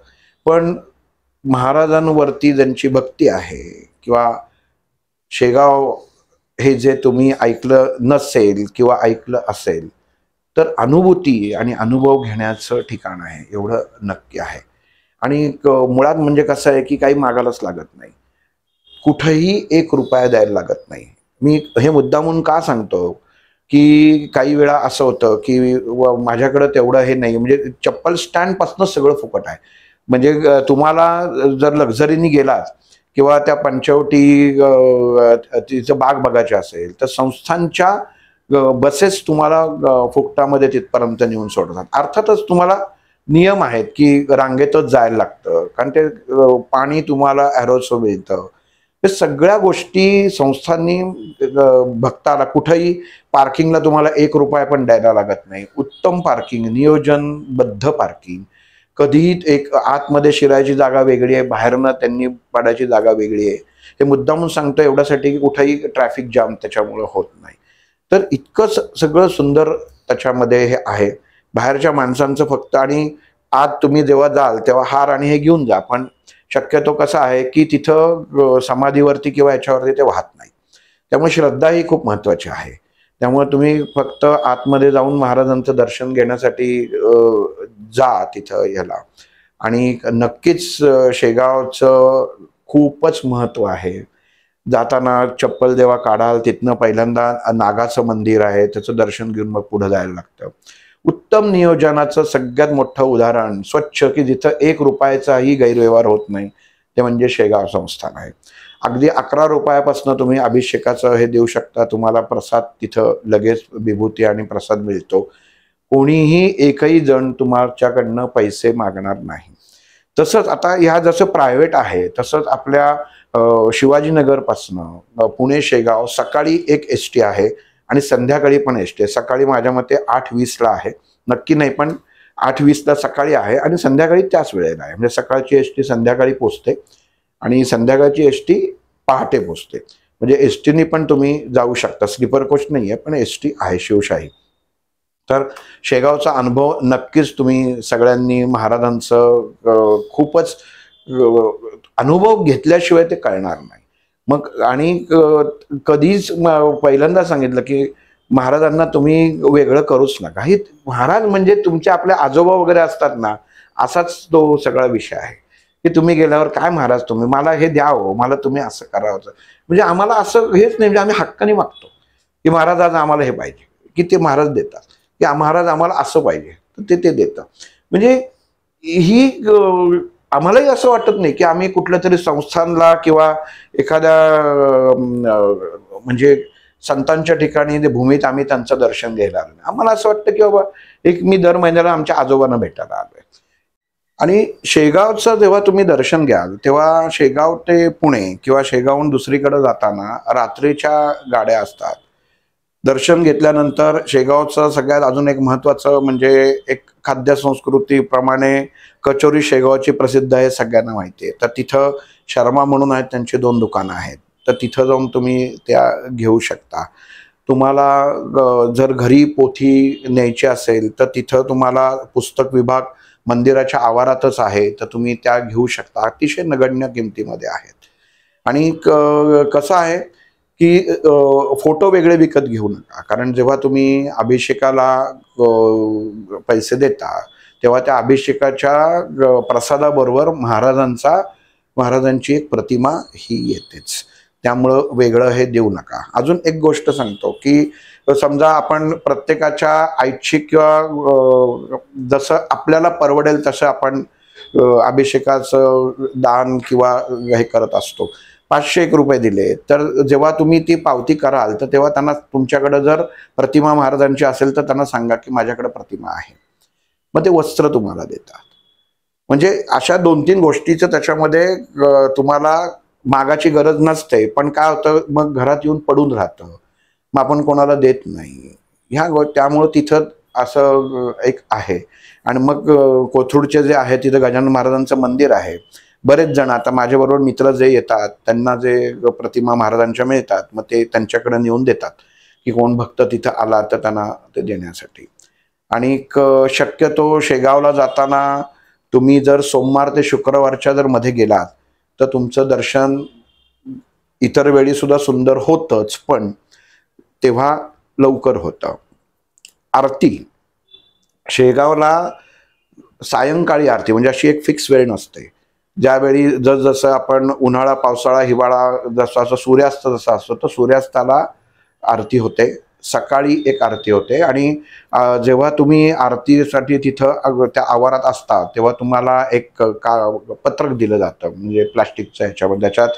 पण महाराजांवरती ज्यांची भक्ती आहे किंवा शेगाव हे जे तुम्ही ऐकलं नसेल किंवा ऐकलं असेल तर अनुभूती आणि अनुभव घेण्याचं ठिकाण आहे, एवढं नक्की आहे. आणि मुळात म्हणजे कसं आहे की काही मागायलाच लागत नाही, कुठेही 1 रुपया द्यायला लागत नाही. मी हे मुद्दामून का सांगतो की काही वेळा असं होतं की माझ्याकडं तेवढं हे नाही, म्हणजे चप्पल स्टँडपासून सगळं फुकट आहे. म्हणजे तुम्हाला जर लक्झरीनी गेलात किंवा त्या पंचवटी तिचं बाग बघायची असेल तर संस्थांच्या बसेस तुम्हाला फुकटामध्ये तिथपर्यंत नेऊन सोडतात. अर्थातच तुम्हाला नियम आहेत की रांगेतच जायला लागतं, कारण ते पाणी तुम्हाला ॲरोचं मिळतं. हे सगळ्या गोष्टी संस्थांनी भक्ताला कुठेही पार्किंगला तुम्हाला 1 रुपया पण द्यायला लागत नाही. उत्तम पार्किंग, नियोजनबद्ध पार्किंग. कधीही एक आतमध्ये शिरायची जागा वेगळी आहे, बाहेरनं त्यांनी पाडायची जागा वेगळी आहे. हे मुद्दामून सांगतो एवढ्यासाठी की कुठेही ट्रॅफिक जाम त्याच्यामुळं होत नाही. तर इतकं सगळं सुंदर त्याच्यामध्ये हे आहे. बाहेरच्या माणसांचं फक्त, आणि आत तुम्ही जेव्हा जाल तेव्हा हार आणि हे घेऊन जा, पण शक्यतो कसं आहे की तिथं समाधीवरती किंवा याच्यावरती ते वाहत नाही. त्यामुळे श्रद्धा ही खूप महत्त्वाची आहे. त्यामुळे तुम्ही फक्त आतमध्ये जाऊन महाराजांचं दर्शन घेण्यासाठी जा तिथं ह्याला. आणि नक्कीच शेगावचं खूपच महत्त्व आहे. जाताना चप्पल जेव्हा काढाल तिथनं पहिल्यांदा नागाचं मंदिर आहे, त्याचं दर्शन घेऊन मग पुढे जायला लागतं. उत्तम नियोजनाचं सगळ्यात मोठं उदाहरण, स्वच्छ, की जिथं 1 रुपयाचाही गैरव्यवहार होत नाही, ते म्हणजे शेगाव संस्थान आहे. अगदी 11 रुपयापासून तुम्ही अभिषेकाचं हे देऊ शकता. तुम्हाला प्रसाद तिथं लगेच विभूती आणि प्रसाद मिळतो. कोणीही एकही जण तुमच्याकडनं पैसे मागणार नाही. तसंच आता ह्या जसं प्रायव्हेट आहे तसंच आपल्या शिवाजीनगरपासनं पुणे शेगाव सकाळी एक एसटी आहे आणि संध्याकाळी पण एसटी आहे. सकाळी माझ्या मते 8:20ला आहे, नक्की नाही पण 8:20ला सकाळी आहे आणि संध्याकाळी त्याच वेळेला आहे. म्हणजे सकाळची एसटी संध्याकाळी पोचते आणि संध्याकाळची एसटी पहाटे पोचते. म्हणजे एसटीने पण तुम्ही जाऊ शकता. स्लीपर कोच नाही आहे पण एसटी आहे शिवशाही. तर शेगावचा अनुभव नक्कीच तुम्ही सगळ्यांनी, महाराजांचं खूपच अनुभव घेतल्याशिवाय ते कळणार नाही. मग आणि कधीच पहिल्यांदा सांगितलं की महाराजांना तुम्ही वेगळं करूच नका. ही महाराज म्हणजे तुमचे आपले आजोबा वगैरे असतात ना, असाच तो सगळा विषय आहे की तुम्ही गेल्यावर काय महाराज तुम्ही मला हे द्यावं, मला तुम्ही असं करावं. म्हणजे आम्हाला असं हेच नाही, म्हणजे आम्ही हक्काने मागतो की महाराज आज आम्हाला हे पाहिजे, की ते महाराज देतात, की महाराज आम्हाला असं पाहिजे तर ते देतं. म्हणजे ही आम्हालाही असं वाटत नाही की आम्ही कुठल्या तरी संस्थानला किंवा एखाद्या म्हणजे संतांच्या ठिकाणी भूमीत आम्ही त्यांचं दर्शन घ्यायला आलो नाही. आम्हाला असं वाटतं की बाबा मी दर महिन्याला आमच्या आजोबांना भेटायला आलोय. आणि शेगावचं जेव्हा तुम्ही दर्शन घ्याल तेव्हा शेगाव ते पुणे किंवा शेगावहून दुसरीकडे जाताना रात्रीच्या गाड्या असतात. दर्शन घेतल्यानंतर शेगावचं सगळ्यात अजून एक महत्त्वाचं म्हणजे एक खाद्यसंस्कृतीप्रमाणे कचोरी शेगावची प्रसिद्ध आहे, सगळ्यांना माहिती आहे. तर तिथं शर्मा म्हणून आहेत, त्यांची 2 दुकानं आहेत. तर तिथं जाऊन तुम्ही त्या घेऊ शकता. तुम्हाला जर घरी पोथी न्यायची असेल तर तिथं तुम्हाला पुस्तक विभाग मंदिराच्या आवारातच आहे, तर तुम्ही त्या घेऊ शकता. अतिशय नगण्य किमतीमध्ये आहेत. आणि कसं आहे की फोटो वेगळे विकत घेऊ नका, कारण जेव्हा तुम्ही अभिषेकाला पैसे देता तेव्हा त्या अभिषेकाच्या प्रसादाबरोबर महाराजांची एक प्रतिमा ही येतेच. त्यामुळं वेगळं हे देऊ नका. अजून एक गोष्ट सांगतो की समजा आपण प्रत्येकाच्या ऐच्छिक किंवा जसं आपल्याला परवडेल तसं आपण अभिषेकाचं दान किंवा हे करत असतो. 501 रुपये दिले तर जेव्हा तुम्ही ती पावती कराल तर तेव्हा त्यांना तुमच्याकडे जर प्रतिमा महाराजांची असेल तर त्यांना सांगा की माझ्याकडे प्रतिमा आहे, मग ते वस्त्र तुम्हाला देतात. म्हणजे अशा 2-3 गोष्टीचं त्याच्यामध्ये तुम्हाला मागाची गरज नसते, पण काय होतं मग घरात येऊन पडून राहतं, मग आपण कोणाला देत नाही त्यामुळं तिथं असं एक आहे. आणि मग कोथरूडचे जे आहे तिथं गजानन महाराजांचं मंदिर आहे. बरेच जण आता माझ्याबरोबर मित्र जे येतात त्यांना जे प्रतिमा महाराजांच्या मिळतात मग ते त्यांच्याकडे नेऊन देतात की कोण भक्त तिथं आला तर त्यांना ते देण्यासाठी. आणि शक्यतो शेगावला जाताना तुम्ही जर सोमवार ते शुक्रवारच्या जर मध्ये गेलात तर तुमचं दर्शन इतर वेळी सुद्धा सुंदर होतंच, पण तेव्हा लवकर होतं. आरती शेगावला सायंकाळी आरती म्हणजे अशी एक फिक्स वेळ नसते. ज्यावेळी जसं आपण उन्हाळा पावसाळा हिवाळा जसं सूर्यास्त जसा असतो तर सूर्यास्ताला आरती होते. सकाळी एक आरती होते. आणि जेव्हा तुम्ही आरतीसाठी तिथं त्या आवारात असता तेव्हा तुम्हाला एक पत्रक दिलं जातं म्हणजे प्लास्टिकचं ह्याच्यामध्ये, त्याच्यात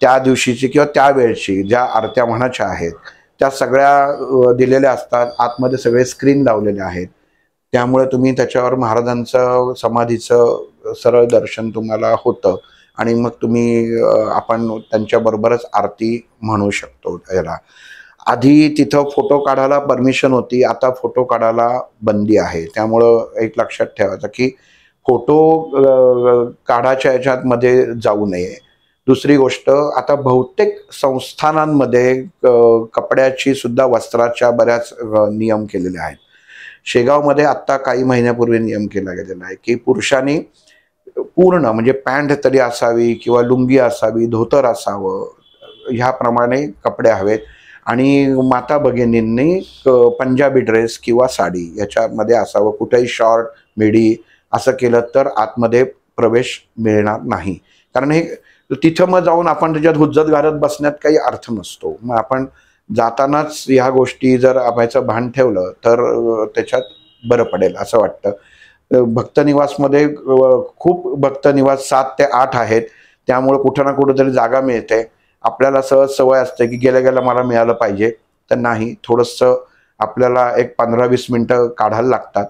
त्या दिवशीची किंवा त्या वेळची ज्या आरत्या म्हणायच्या आहेत त्या सगळ्या दिलेल्या असतात. आतमध्ये सगळे स्क्रीन लावलेले आहेत, त्यामुळे तुम्ही त्याच्यावर महाराजांचं समाधीचं सरळ दर्शन तुम्हाला होतं. आणि मग तुम्ही आपण त्यांच्याबरोबरच आरती म्हणू शकतो. याला आधी तिथं फोटो काढायला परमिशन होती, आता फोटो काढायला बंदी आहे. त्यामुळं एक लक्षात ठेवायचं की फोटो काढायच्या ह्याच्यामध्ये जाऊ नये. दुसरी गोष्ट, आता बहुतेक संस्थानांमध्ये कपड्याची सुद्धा वस्त्राच्या बऱ्याच नियम केलेले आहेत. शेगावमध्ये आत्ता काही महिन्यापूर्वी नियम केला गेलेला आहे की पुरुषांनी पूर्ण म्हणजे पॅन्ट तरी असावी किंवा लुंगी असावी, धोतर असावं, ह्याप्रमाणे कपडे हवेत. आणि माता भगिनींनी पंजाबी ड्रेस किंवा साडी याच्यामध्ये असावं. कुठेही शॉर्ट मिडी असं केलं तर आतमध्ये प्रवेश मिळणार नाही, कारण हे तिथं मग जाऊन आपण त्याच्यात हुज्जत घालत बसण्यात काही अर्थ नसतो. मग आपण जातानाच ह्या गोष्टी जर आणायचं भान ठेवलं तर त्याच्यात बरं पडेल असं वाटतं. भक्तनिवासमध्ये खूप भक्तनिवास 7 ते 8 आहेत, त्यामुळे कुठं ना कुठं तरी जागा मिळते. आपल्याला सहज सवय असते की गेल्या गेल्या मला मिळालं पाहिजे, तर नाही, थोडंसं आपल्याला एक 15-20 मिनटं काढायला लागतात.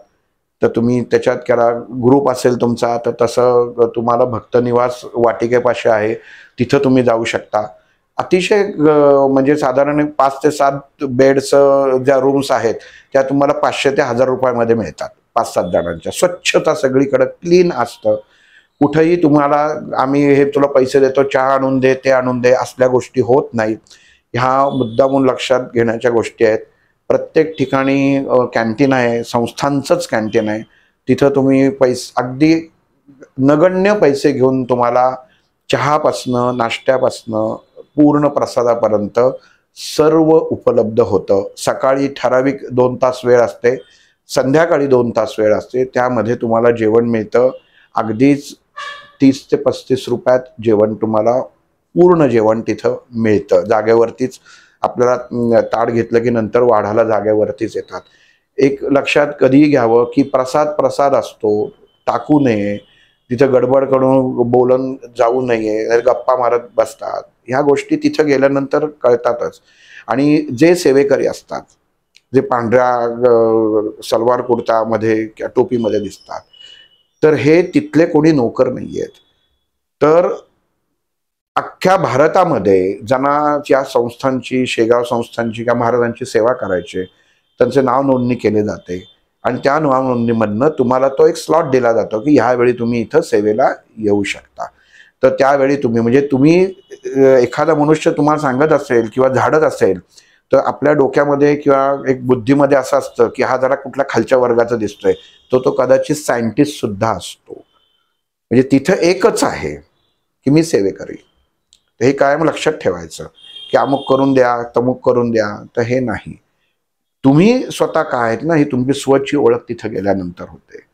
तर तुम्ही त्याच्यात करा. ग्रुप असेल तुमचा तर तसं तुम्हाला भक्तनिवास वाटिकेपाशी आहे, तिथं तुम्ही जाऊ शकता. अतिशय म्हणजे साधारण 5 ते 7 बेड्स ज्या रूम्स आहेत त्या तुम्हाला 500 ते 1000 रुपयामध्ये मिळतात. 5-7 जणांच्या. स्वच्छता सगळीकडे क्लीन असतं. कुठेही तुम्हाला आम्ही हे तुला पैसे देतो, चहा आणून दे, ते आणून दे, असल्या गोष्टी होत नाहीत. ह्या मुद्दामून लक्षात घेण्याच्या गोष्टी आहेत. प्रत्येक ठिकाणी कॅन्टीन आहे, संस्थांचंच कॅन्टीन आहे. तिथं तुम्ही अगदी नगण्य पैसे घेऊन तुम्हाला चहापासनं नाश्त्यापासनं पूर्ण प्रसादापर्यंत सर्व उपलब्ध होतं. सकाळी ठराविक 2 तास वेळ असते, संध्याकाळी 2 तास वेळ असते. त्यामध्ये तुम्हाला जेवण मिळतं. अगदीच 30 ते 35 रुपयात जेवण तुम्हाला पूर्ण जेवण तिथं मिळतं. जागेवरतीच आपल्याला ताट घेतलं की नंतर वाढायला जागेवरतीच येतात. एक लक्षात कधीही घ्यावं की प्रसाद असतो, टाकू नये. तिथं गडबड करून बोलून जाऊ नये, गप्पा मारत बसतात. ह्या गोष्टी तिथं गेल्यानंतर कळतातच. आणि जे सेवेकरी असतात, जे पांढऱ्या सलवार कुर्तामध्ये किंवा टोपीमध्ये दिसतात, तर हे तिथले कोणी नोकर नाही आहेत. तर अख्ख्या भारतामध्ये ज्यांना या संस्थांची, शेगाव संस्थांची किंवा महाराजांची सेवा करायची, त्यांचे नाव नोंदणी केले जाते आणि त्या नाव नोंदणीमधनं तुम्हाला तो एक स्लॉट दिला जातो की ह्यावेळी तुम्ही इथं सेवेला येऊ शकता. तर त्यावेळी तुम्ही म्हणजे तुम्ही एखादा मनुष्य तुम्हाला सांगत असेल किंवा झाडत असेल तर आपल्या डोक्यामध्ये किंवा एक बुद्धीमध्ये असं असतं की हा जरा कुठल्या खालच्या वर्गाचा दिसतोय, तो कदाचित सायंटिस्ट सुद्धा असतो. म्हणजे तिथं एकच आहे की मी सेवेकरी. हे कायम लक्षात ठेवायचं की अमुक करून द्या, तमुक करून द्या, तर हे नाही. तुम्ही स्वतः काय आहेत ना, ही तुमची स्वची ओळख तिथं गेल्यानंतर होते.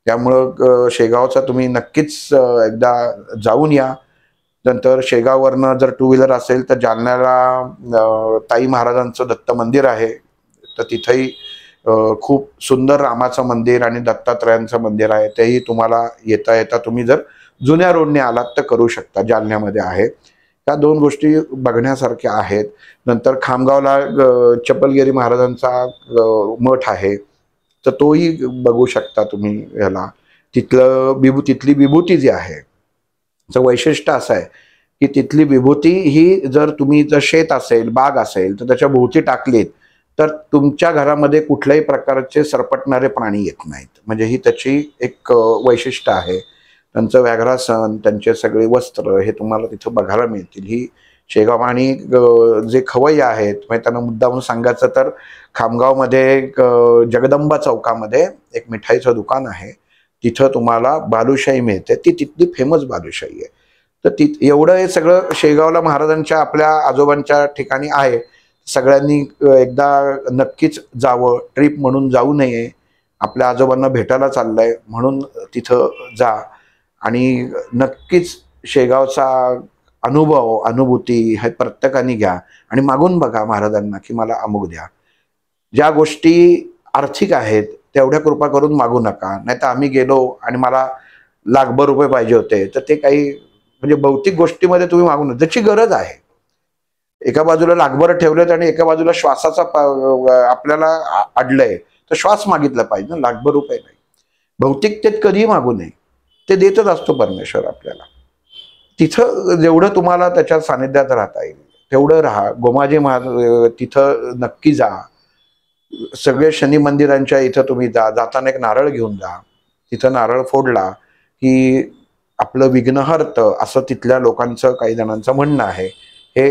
त्यामुळं शेगावचा तुम्ही नक्कीच एकदा जाऊन या. नंतर शेगाववरनं जर टू व्हीलर असेल तर जालन्याला ताई महाराजांचं दत्त मंदिर आहे, तर तिथंही खूप सुंदर रामाचं मंदिर आणि दत्तात्रयांचं मंदिर आहे. तेही तुम्हाला येता येता तुम्ही जर जुन्या रोडने आलात तर करू शकता, जालन्यामध्ये आहे. त्या 2 गोष्टी बघण्यासारख्या आहेत. नंतर खामगावला चपलगिरी महाराजांचा मठ आहे, तर तोही बघू शकता तुम्ही. ह्याला तिथली विभूती जी आहे, त्याचं वैशिष्ट्य असं आहे की तिथली विभूती ही जर तुम्ही जर शेत असेल, बाग असेल तर त्याच्या भोवती टाकलीत तर तुमच्या घरामध्ये कुठल्याही प्रकारचे सरपटणारे प्राणी येत नाहीत. म्हणजे ही त्याची एक वैशिष्ट्य आहे. त्यांचं व्याघ्रासन, त्यांचे सगळे वस्त्र हे तुम्हाला तिथं बघायला मिळतील. ही शेगाव आणि जे खवय्ये आहेत म्हणजे त्यांना मुद्दामून सांगायचं तर खामगावमध्ये जगदंबा चौकामध्ये एक मिठाईचं दुकान आहे, तिथं तुम्हाला बालुशाही मिळते. ती तिथली फेमस बालुशाही आहे. तर एवढं हे सगळं शेगावला महाराजांच्या आपल्या आजोबांच्या ठिकाणी आहे. सगळ्यांनी एकदा नक्कीच जावं, ट्रिप म्हणून जाऊ नये. आपल्या आजोबांना भेटायला चाललंय म्हणून तिथं जा आणि नक्कीच शेगावचा अनुभूती हे प्रत्येकाने घ्या आणि मागून बघा महाराजांना की मला अमुक द्या. ज्या गोष्टी आर्थिक आहेत तेवढ्या कृपा करून मागू नका. नाही तर आम्ही गेलो आणि मला लाखभर रुपये पाहिजे होते, तर ते काही म्हणजे भौतिक गोष्टीमध्ये तुम्ही मागू नका. त्याची गरज आहे. एका बाजूला लाखभर ठेवलेत आणि एका बाजूला श्वासाचा आपल्याला अडलंय, तर श्वास मागितला पाहिजे ना, लाखभर रुपये नाही. भौतिकतेत कधीही मागू नये, ते देतच असतो परमेश्वर आपल्याला. तिथं जेवढं तुम्हाला त्याच्या सानिध्यात राहता येईल तेवढं राहा. गोमाजी तिथं नक्की जा. सगळे शनी मंदिरांच्या इथं तुम्ही जाताना एक नारळ घेऊन जा. तिथं नारळ फोडला की आपलं विघ्न हरतं असं तिथल्या लोकांचं, काही जणांचं म्हणणं आहे. हे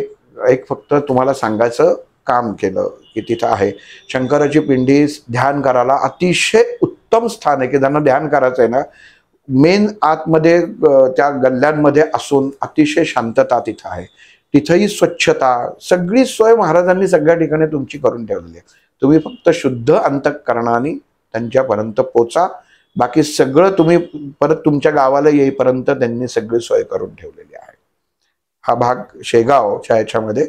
एक फक्त तुम्हाला सांगायचं काम केलं की तिथं आहे. शंकराची पिंडी ध्यान करायला अतिशय उत्तम स्थान आहे की ज्यांना ध्यान करायचं आहे ना, मेन आतमध्ये त्या गल्ल्यांमध्ये असून अतिशय शांतता तिथं आहे. तिथंही स्वच्छता, सगळी सोय महाराजांनी सगळ्या ठिकाणी तुमची करून ठेवलेली आहे. तुम्ही फक्त शुद्ध अंतःकरणाने त्यांच्यापर्यंत पोचा. बाकी सगळं तुम्ही परत तुमच्या गावाला येईपर्यंत त्यांनी सगळी सोय करून ठेवलेली आहे. हा भाग शेगावच्या याच्यामध्ये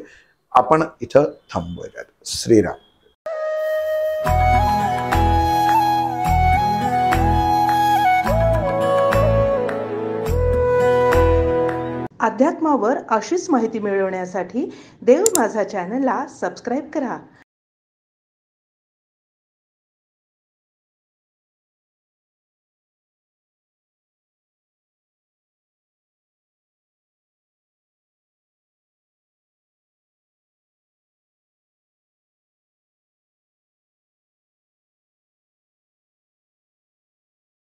आपण इथं थांबूयात. श्रीराम. अध्यात्मावर अशीच माहिती मिळवण्यासाठी देव माझा चॅनलला सबस्क्राईब करा.